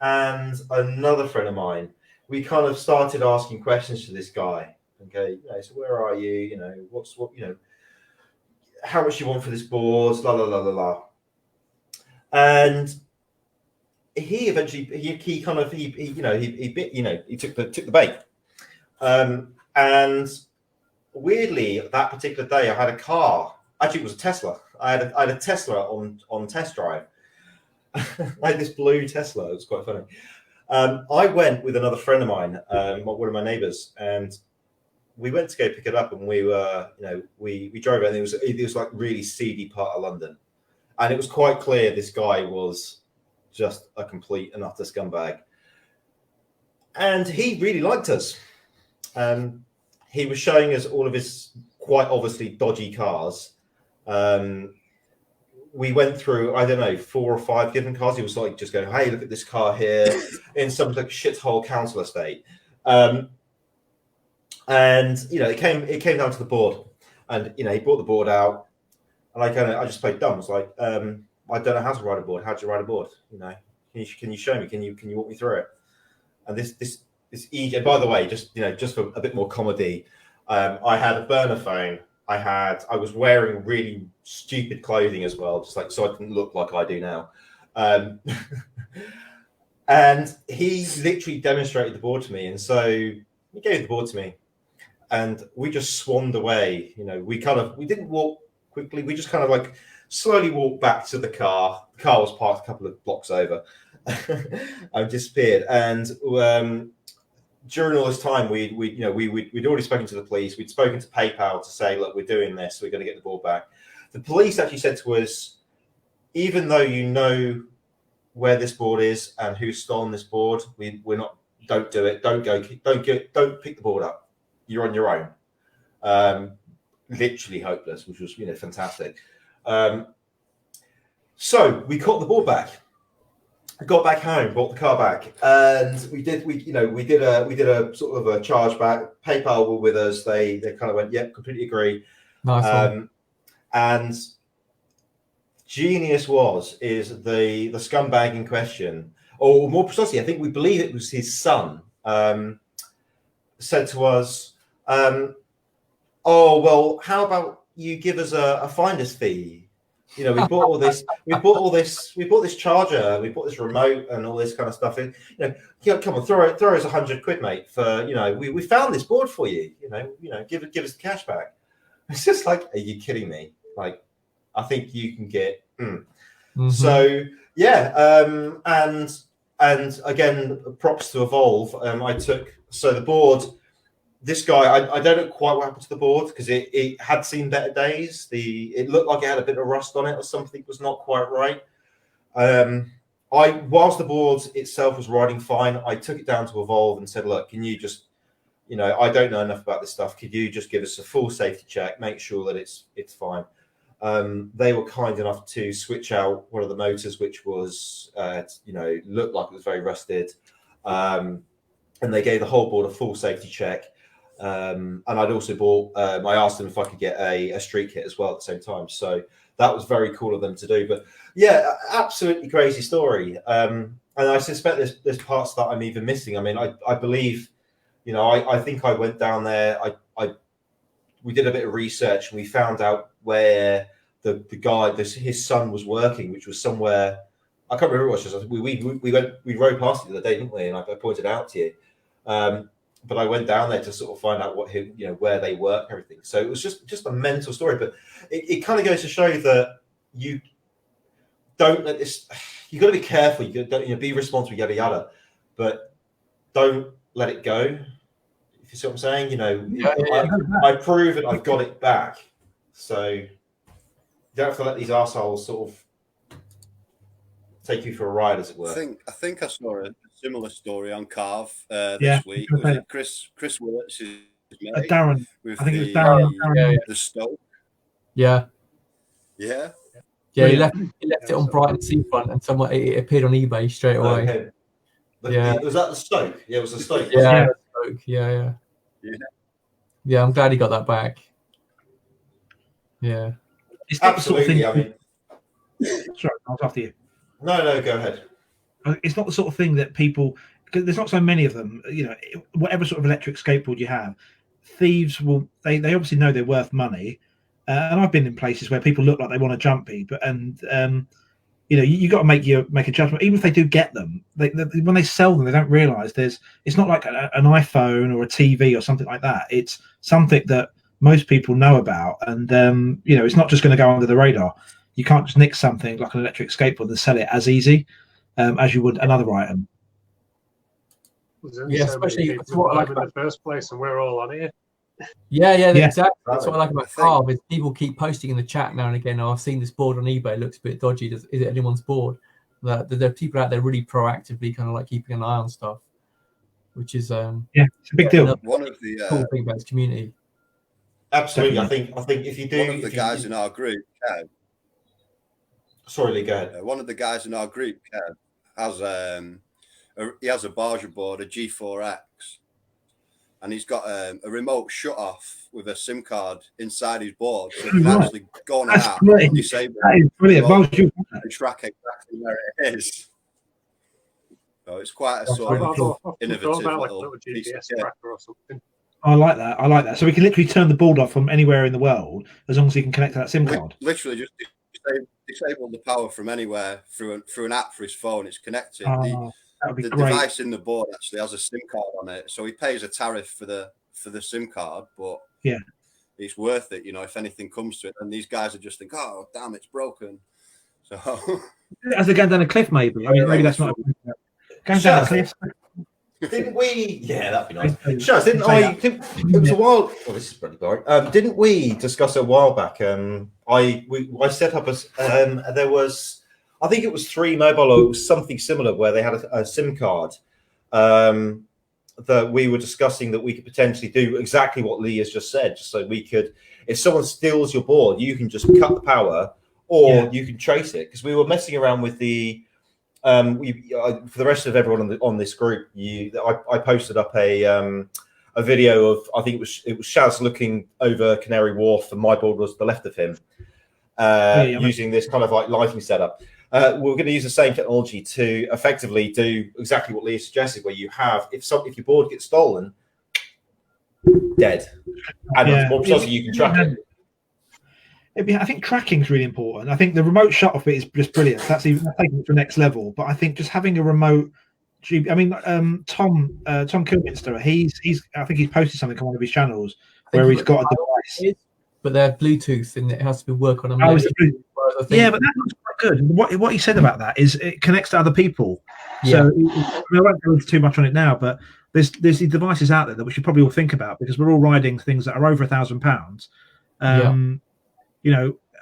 and another friend of mine, we kind of started asking questions to this guy. Okay, so where are you? How much you want for this board? La la la la la. And he eventually he took the bait. And weirdly, that particular day, I had a car. Actually, it was a Tesla. I had a Tesla on test drive. I had this blue Tesla. It was quite funny. I went with another friend of mine, one of my neighbours, and we went to go pick it up. And we were, we drove it, and it was like really seedy part of London, and it was quite clear this guy was just a complete and utter scumbag. And he really liked us. He was showing us all of his quite obviously dodgy cars. We went through, I don't know, 4 or 5 different cars. He was like just going, hey, look at this car here in some like shithole council estate. And it came down to the board, and he brought the board out, and I just played dumb. I was like, I don't know how to ride a board. How do you ride a board? Can you show me? Can you walk me through it? And this easy. And by the way, just for a bit more comedy, I had a burner phone. I was wearing really stupid clothing as well, just like so I didn't look like I do now. And he literally demonstrated the board to me, and so he gave the board to me, and we just swanned away. We didn't walk quickly. We just kind of like slowly walked back to the car. The car was parked a couple of blocks over. I disappeared, and during all this time, we'd already spoken to the police. We'd spoken to PayPal to say, look, we're doing this. We're going to get the board back. The police actually said to us, even though you know where this board is and who's stolen this board, we're not. Don't do it. Don't pick the board up. You're on your own. Literally hopeless, which was fantastic. So we caught the board back. I got back home, brought the car back, and we did a sort of a charge back. PayPal were with us. They kind of went, yep, completely agree. Nice. And genius is the scumbag in question, or more precisely, I think we believe it was his son, said to us, oh, well, how about you give us a finder's fee? We bought all this. We bought this charger. We bought this remote and all this kind of stuff. Come on, throw us £100, mate. For we found this board for you. Give us the cash back. It's just like, are you kidding me? Like, I think you can get. Mm-hmm. So yeah, and again, props to Evolve. The board. This guy, I don't know quite what happened to the board because it had seen better days. It looked like it had a bit of rust on it or something was not quite right. Whilst the board itself was riding fine, I took it down to Evolve and said, look, can you just, I don't know enough about this stuff. Could you just give us a full safety check, make sure that it's fine? They were kind enough to switch out one of the motors, which was, looked like it was very rusted. And they gave the whole board a full safety check. And I'd also bought, I asked them if I could get a street kit as well at the same time. So that was very cool of them to do. But yeah, absolutely crazy story. And I suspect there's parts that I'm even missing. I mean, I believe, I think I went down there. We did a bit of research and we found out where the guy, his son was working, which was somewhere, I can't remember what it was. We rode past it the other day, didn't we? And I pointed out to you. But I went down there to sort of find out where they work and everything. So it was just a mental story. But it kind of goes to show that you don't let this. You got to be careful. You got to be responsible. Yada yada. But don't let it go. If you see what I'm saying, I prove it. I've got it back. So you don't have to let these arseholes sort of take you for a ride, as it were. I think I saw a similar story on Carve this week. Was it Chris Willetts' mate? Darren. With I think it was Darren. The Stoke. Yeah. Yeah. Yeah, he left it on Brighton seafront, and it appeared on eBay straight away. Okay. Yeah. Was that the Stoke? Yeah, it was the Stoke. Yeah. Stoke. Yeah. Yeah, I'm glad he got that back. Yeah. It's not Absolutely. The sort of thing, sorry, I was after you. No, go ahead. It's not the sort of thing that people, because there's not so many of them, whatever sort of electric skateboard you have, thieves will, they obviously know they're worth money. And I've been in places where people look like they want to jump me, you got to make a judgment. Even if they do get them, when they sell them, they don't realise it's not like an iPhone or a TV or something like that. It's something that most people know about, and it's not just going to go under the radar. You can't just nick something like an electric skateboard and sell it as easy as you would another item. Yeah, especially in the first place, and we're all on here. Yeah, exactly. That's what I like about Carve is people keep posting in the chat now and again. Oh, I've seen this board on eBay. It looks a bit dodgy. Is it anyone's board? There are people out there really proactively kind of like keeping an eye on stuff, which is it's a big deal. One of the cool thing about this community. Absolutely, I think if you do, one of the guys in our group, Kev. Sorry, Lee, go ahead. One of the guys in our group, Kev, has a Barger board, a G4X. And he's got a remote shut off with a SIM card inside his board, so he can actually go on an app, disable it, and track exactly where it is. So it's quite a sort of innovative little GPS tracker or something. I like that. So we can literally turn the board off from anywhere in the world as long as he can connect to that SIM card. Literally just disable the power from anywhere through an app for his phone. It's connected. The device in the board actually has a SIM card on it, so he pays a tariff for the SIM card, but it's worth it, if anything comes to it. And these guys are just think, oh damn, it's broken. So as they're going down a cliff, maybe. I mean, maybe that's not going down a cliff. Didn't we? Yeah, that'd be nice. Shaz, Shaz, didn't I? It was a while. Oh, this is pretty boring. Didn't we discuss a while back? I set up there was, I think it was 3 Mobile or something similar where they had a SIM card that we were discussing that we could potentially do exactly what Lee has just said. So we could, if someone steals your board, you can just cut the power, or you can trace it, because we were messing around with the. For the rest of everyone on this group, I posted up a video of, I think it was Shaz looking over Canary Wharf, and my board was to the left of him, using this kind of like lighting setup. We're going to use the same technology to effectively do exactly what Leah suggested, where you have, if your board gets stolen, dead, and more precisely, you can track it. I think tracking is really important. I think the remote shut off bit is just brilliant. That's taking it to the next level. But I think just having a remote, Tom Kilminster, I think he's posted something on one of his channels where he's got a device, but they're Bluetooth and it has to work on a. But that looks quite good. What he said about that is it connects to other people. So I won't go into too much on it now, but there's these devices out there that we should probably all think about, because we're all riding things that are over £1,000.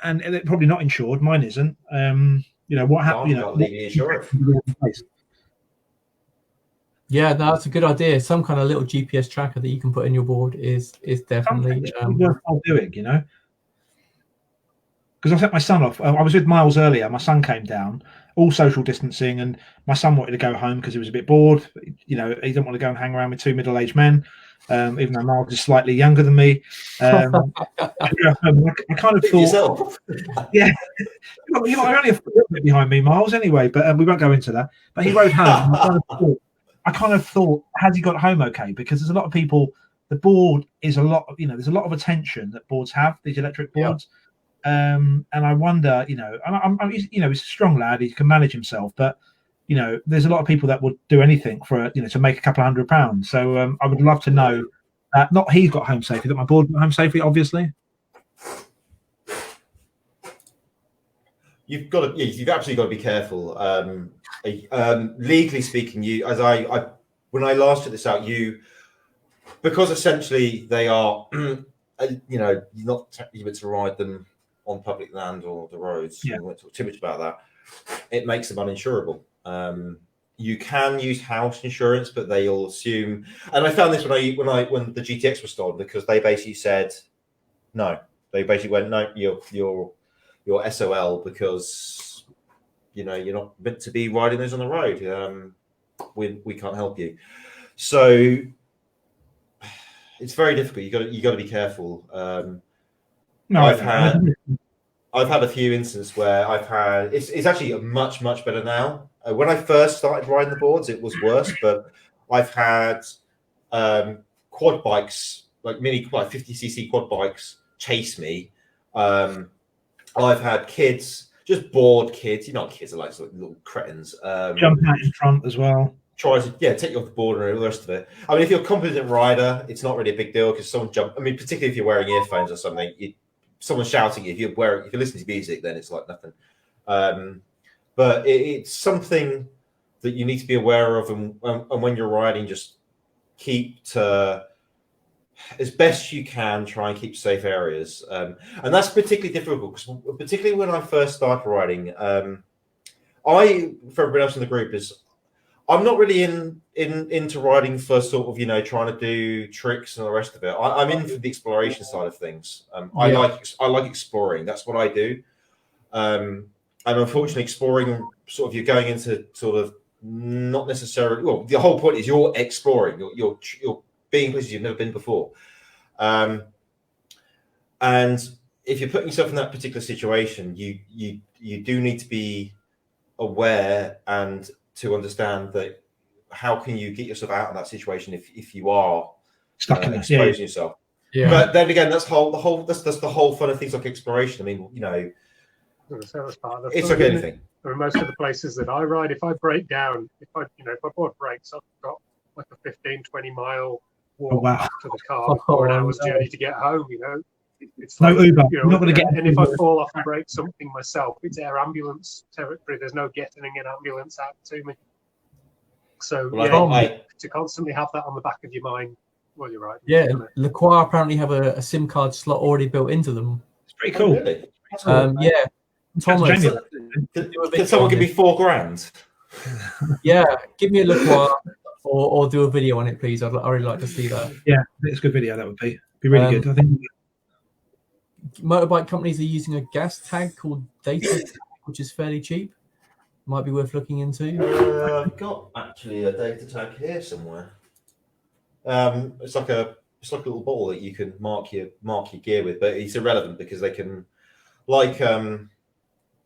And they're probably not insured. Mine isn't. What happened? Yeah, that's a good idea. Some kind of little GPS tracker that you can put in your board is definitely worthwhile doing. Because I set my son off. I was with Miles earlier. My son came down, all social distancing, and my son wanted to go home because he was a bit bored. He didn't want to go and hang around with 2 middle-aged men. Even though Miles is slightly younger than me, I kind of thought, you're only a little bit behind me, Miles, anyway. But we won't go into that. But he rode home. I kind of thought, has he got home okay? Because there's a lot of people. The board is a lot. There's a lot of attention that boards have, these electric boards. And I wonder, he's a strong lad. He can manage himself, but. There's a lot of people that would do anything for, to make a couple of £100. So I would love to know that not he's got home safely, that my board got home safely, obviously. You've absolutely got to be careful. Legally speaking, when I last took this out, because essentially they are, you're not able to ride them on public land or the roads. I won't talk too much about that. It makes them uninsurable. You can use house insurance, but they'll assume. And I found this when the GTX was stolen, because they basically said no. They basically went, no, you're SOL, because you're not meant to be riding those on the road. We can't help you. So it's very difficult. You got to be careful. I've had a few instances where it's actually much better now. When I first started riding the boards, it was worse, but I've had quad bikes, like 50cc quad bikes, chase me. I've had kids, just bored kids, kids are like little cretins. Jump out in front as well. Try to take you off the board and all the rest of it. I mean, if you're a competent rider, it's not really a big deal, because someone particularly if you're wearing earphones or something, someone shouting if you're listening to music, then it's like nothing. But it's something that you need to be aware of, and when you're riding, just keep to, as best you can, try and keep safe areas. And that's particularly difficult, because particularly when I first started riding, for everybody else in the group, I'm not really into riding for sort of, trying to do tricks and the rest of it. I'm in for the exploration side of things. I like exploring. That's what I do. And unfortunately, exploring, sort of, you're going into sort of not necessarily. Well, the whole point is you're exploring. You're being places you've never been before. And if you're putting yourself in that particular situation, you do need to be aware and to understand that how can you get yourself out of that situation if you are stuck in exposing yourself. Yeah. But then again, that's the whole fun of things like exploration. I mean, it's like anything. For most of the places that I ride, if I break down, if my board breaks, I've got like a 15-20 mile walk to the car, 4 hours journey to get home. It's no Uber. You're not going to get. And if I fall off and break something myself, it's air ambulance territory. There's no getting an ambulance out to me. So Well, yeah, to constantly have that on the back of your mind while you're riding. Yeah, Lacroix apparently have a SIM card slot already built into them. It's pretty cool. Really? Yeah, Thomas, Jamie. Can someone give me $4,000? yeah, give me a Lacroix or do a video on it, please. I'd really like to see that. Yeah, it's a good video. That would be really good. I think motorbike companies are using a gas tag called Data Tag, which is fairly cheap. Might be worth looking into. I've got actually a data tag here somewhere. It's like a little ball that you can mark your gear with, but it's irrelevant because they can, like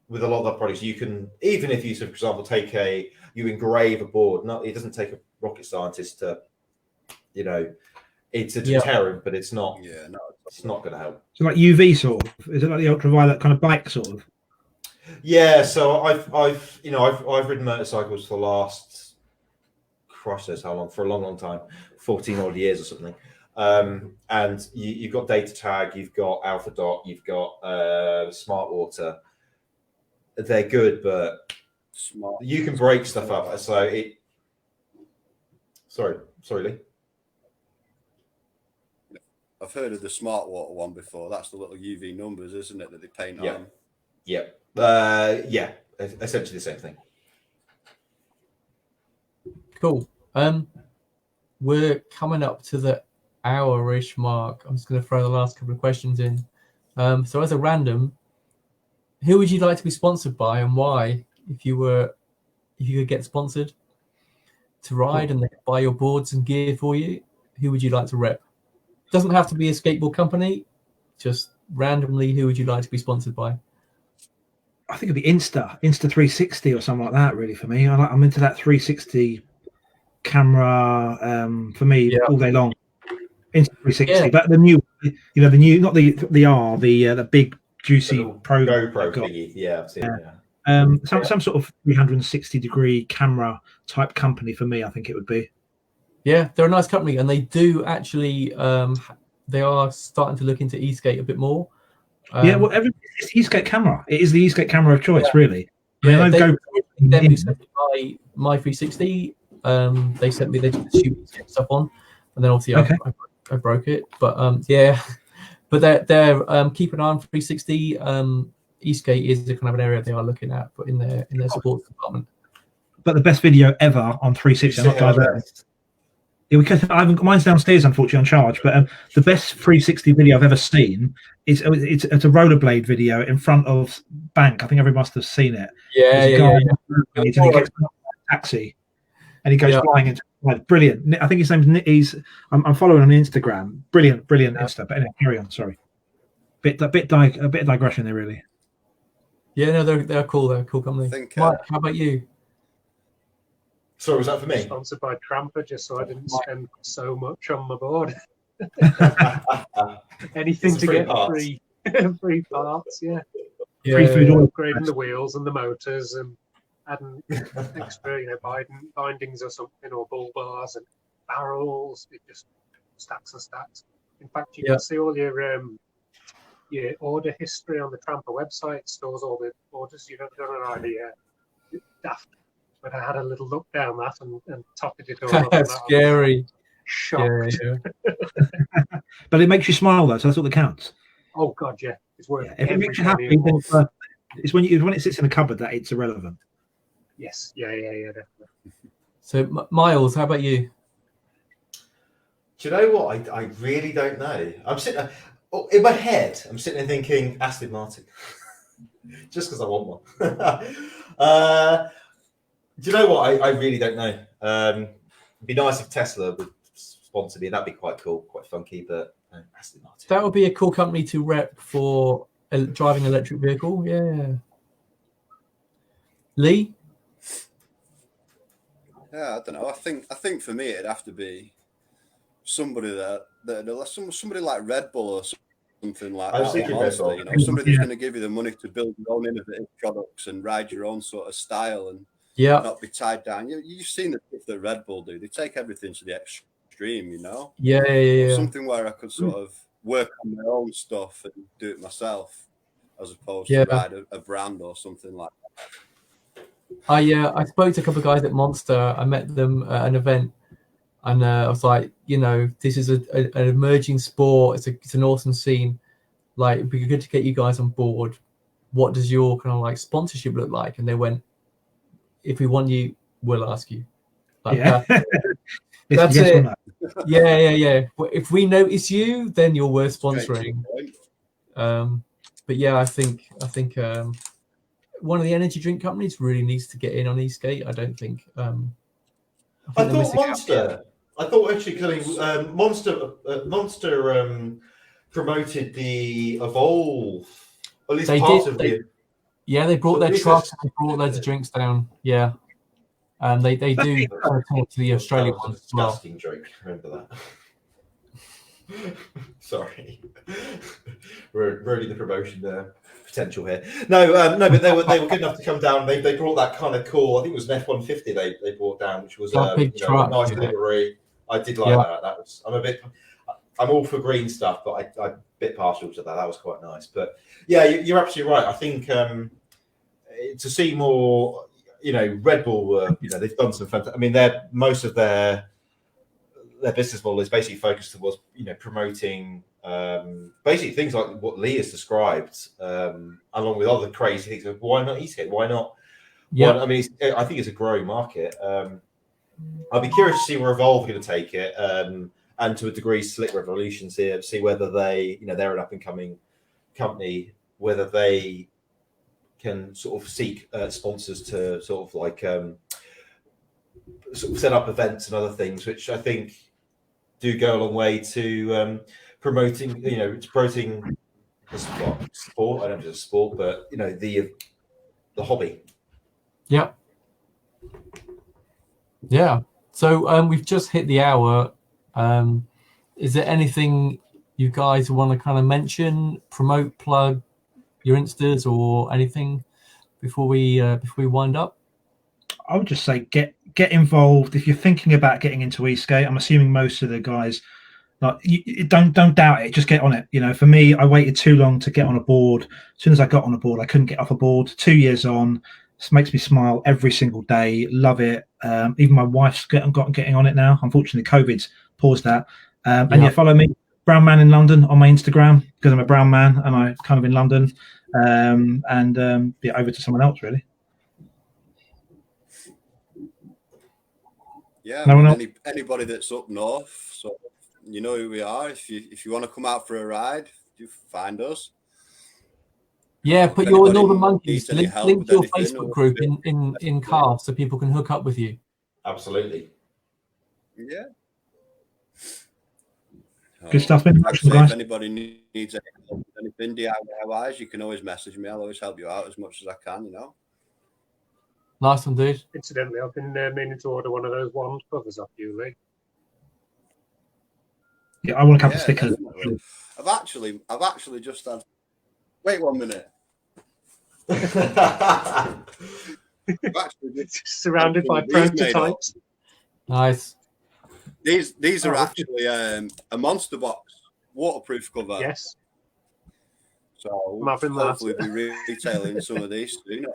with a lot of the products, you can, even if you, for example, you engrave a board. It doesn't take a rocket scientist to, it's a deterrent, but it's not. Yeah, no, it's not going to help. So like UV sort of. Is it like the ultraviolet kind of bike sort of? Yeah. So I've ridden motorcycles for the last, Christ knows how long, for a long time, 14 odd years or something. And you've got data tag, you've got Alpha Dot, you've got Smart Water. They're good, but you can break stuff up. So it. Sorry, Lee. I've heard of the Smart Water one before. That's the little UV numbers, isn't it, that they paint on? Yeah. Yeah. Essentially the same thing. Cool. We're coming up to the hour-ish mark. I'm just going to throw the last couple of questions in. So as a random, who would you like to be sponsored by and why? If you could get sponsored to ride and they could buy your boards and gear for you, who would you like to rep? Doesn't have to be a skateboard company. Just randomly, who would you like to be sponsored by? I think it'd be Insta 360 or something like that. Really, for me, I'm into that 360 camera. For me, all day long. Insta 360, but the new, not the R, the big juicy Pro GoPro thingy. Yeah, I've seen it. Some sort of 360-degree camera type company for me. I think it would be. Yeah, they're a nice company, and they do actually. They are starting to look into e-skate a bit more. Well, it's eSkate camera. It is the eSkate camera of choice, really. Yeah, they sent me my 360. They sent me the shoot stuff on, and then obviously I broke it. But but they're keep an eye on 360. eSkate is the kind of an area they are looking at, but in their sports department. But the best video ever on 360. I'm not diverting. Yeah, mine's downstairs, unfortunately, on charge. But the best 360 video I've ever seen is it's a rollerblade video in front of Bank. I think everyone must have seen it. Yeah. And he gets a taxi, and he goes flying into brilliant. I think his name's I'm following on Instagram. Brilliant Insta. But anyway, carry on. Sorry, a bit of digression there, really. Yeah, no, they're cool. They're a cool company. Mike, how about you? Sorry, was that for me? Sponsored by Tramper, just so I didn't spend so much on my board. Anything to get free parts, Free food, upgrading the wheels and the motors, and adding extra, bindings or something, or bull bars and barrels. It just stacks and stacks. In fact, you can see all your order history on the Tramper website. It stores all the orders. You don't an idea. Daft. But I had a little look down that and toppled it all up. That's scary. Shocked. Yeah. But it makes you smile, though, so that's all that counts. Oh God, yeah, it's worth. If it makes you happy, then it's when it sits in a cupboard that it's irrelevant. Yes, yeah, definitely. So, Miles, how about you? Do you know what? I really don't know. I'm sitting in my head. I'm sitting there thinking Aston Martin, just because I want one. Do you know what? I really don't know. It'd be nice if Tesla would sponsor me. That'd be quite cool, quite funky. But Aston Martin. That would be a cool company to rep for driving an electric vehicle. Yeah. Lee? Yeah, I don't know. I think for me it'd have to be somebody somebody like Red Bull or something like that. Monster, somebody who's going to give you the money to build your own innovative products and ride your own sort of style and not be tied down. You've seen the stuff that Red Bull do. They take everything to the extreme, Yeah. Something where I could sort of work on my own stuff and do it myself, as opposed to ride a brand or something like that. I spoke to a couple of guys at Monster. I met them at an event, and I was like, this is an emerging sport. It's an awesome scene. Like, it'd be good to get you guys on board. What does your kind of like sponsorship look like? And they went, if we want you, we'll ask you. Like, Yeah. that's Yes or it. no? Yeah. If we notice you, then you're worth sponsoring. But yeah, I think one of the energy drink companies really needs to get in on Eastgate. I don't think. I they're thought missing out. Monster. I thought actually, Monster promoted the Evolve. Or at least They part did, of they- the. Yeah, they brought So their this trucks is- and they brought loads of drinks down. Yeah, and they do talk to the Australian That was a ones as well. disgusting joke. Remember that? Sorry, we're ruining the promotion potential here. No, but they were good enough to come down. They brought that kind of cool. I think it was an F-150 they brought down, which was That big truck, a nice yeah. livery. I did like that. That was. I'm all for green stuff, but I'm a bit partial to that. That was quite nice. But yeah, you're absolutely right. I think to see more, Red Bull, they've done some fantastic. I mean, most of their business model is basically focused towards, promoting basically things like what Lee has described, along with other crazy things. Like, why not Eastgate? Why not? Yeah, I mean, I think it's a growing market. I'll be curious to see where Evolve are going to take it. And to a degree, Slick Revolutions here, see whether they, they're an up-and-coming company, whether they can sort of seek sponsors to sort of like sort of set up events and other things, which I think do go a long way to promoting, promoting the sport. I don't know if it's a sport, but the hobby. yeah. So we've just hit the hour. Is there anything you guys want to kind of mention, promote, plug your Instas or anything before we wind up? I would just say get involved if you're thinking about getting into Eastgate. I'm assuming most of the guys, like, don't doubt it. Just get on it. For me, I waited too long to get on a board. As soon as I got on a board, I couldn't get off a board. 2 years on, this makes me smile every single day. Love it. Even my wife's getting on it now. Unfortunately, COVID's paused that. And follow me, Brown Man in London, on my Instagram, because I'm a brown man and I'm kind of in London. Over to someone else, really. Yeah, No one else? anybody that's up north, so you know who we are. If you want to come out for a ride, you find us. Yeah, put your Northern Monkeys, needs any link help to with your anything, Facebook or- group in Carve so people can hook up with you. Absolutely. Yeah. Good stuff, man. Like I say, if anybody needs anything DIY-wise, you can always message me. I'll always help you out as much as I can, Nice one, dude. Incidentally, I've been meaning to order one of those wand covers off you, Lee. Yeah, I want a couple of stickers. Definitely. I've actually just had. Wait 1 minute. I've actually just Surrounded by these made up. prototypes. Nice. These are actually a Monster Box waterproof cover. Yes. So I'm having that. hopefully we'll be retailing some of these soon.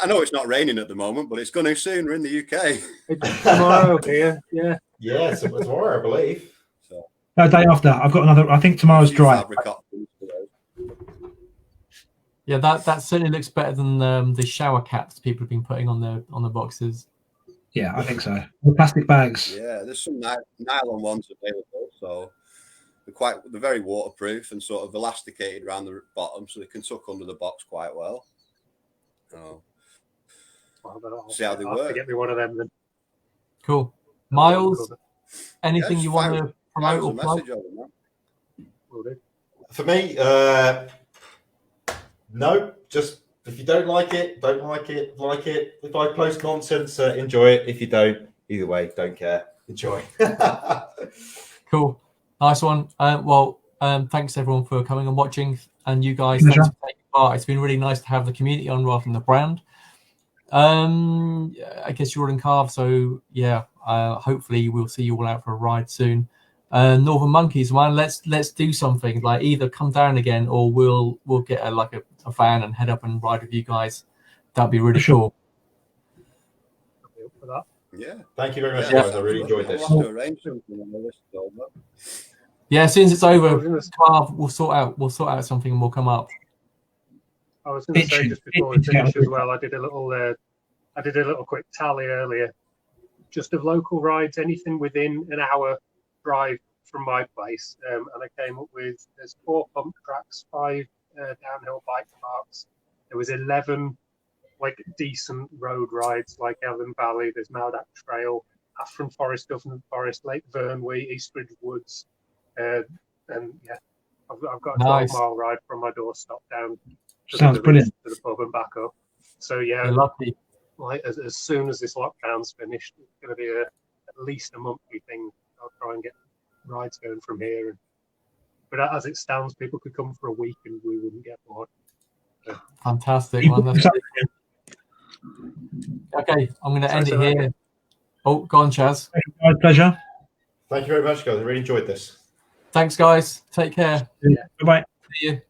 I know it's not raining at the moment, but it's going to soon. We're in the UK. It's tomorrow here, yeah. Yeah, so tomorrow, I believe. So, No, day after. I've got another. I think tomorrow's dry. fabric options for those. Yeah, that certainly looks better than the shower caps people have been putting on the boxes. Yeah, I think so. The plastic bags. Yeah, there's some nylon ones available, so they're very waterproof and sort of elasticated around the bottom, so they can tuck under the box quite well. Oh. Well, See how they I'll have to work. get me one of them then. Cool. Miles, anything Yeah, you want to promote or a plug? message over, man. Will do. For me, no, just if you don't like it, don't like it, like it. If I post nonsense, enjoy it. If you don't, either way, don't care. Enjoy. Cool. Nice one. Thanks everyone for coming and watching, and you guys, thanks for taking part. It's been really nice to have the community on rather than the brand. I guess you're all in Carve, so yeah. Hopefully we'll see you all out for a ride soon. Northern Monkeys, man, let's do something. Like either come down again, or we'll get a van and head up and ride with you guys That'd be really Sure. cool. I'll be up for that. Yeah. Thank you very much, Yeah, guys. I really enjoyed this. I'll have to arrange something on the list over. Yeah, as soon as it's I over, was gonna- Carve, we'll sort out something and we'll come up. I was going to say Itching. just before we Itching. finish as well, I did a little quick tally earlier, just of local rides, anything within an hour drive from my place, and I came up with there's 4 pump tracks, 5 downhill bike parks. There was 11 like decent road rides like Elven Valley. There's Maldac Trail, Afron Forest, Government Forest, Lake Vernwy, Eastridge Woods, and yeah, I've got a 12-mile ride from my doorstep down. Sounds brilliant. To the pub and back up. So yeah, You're lucky. like as soon as this lockdown's finished, it's going to be at least a monthly thing. I'll try and get rides going from here. But as it stands, people could come for a week and we wouldn't get bored. Fantastic. Man. Okay, I'm going to end it here. Oh, go on, Chaz. My pleasure. Thank you very much, guys. I really enjoyed this. Thanks, guys. Take care. Bye-bye. See you.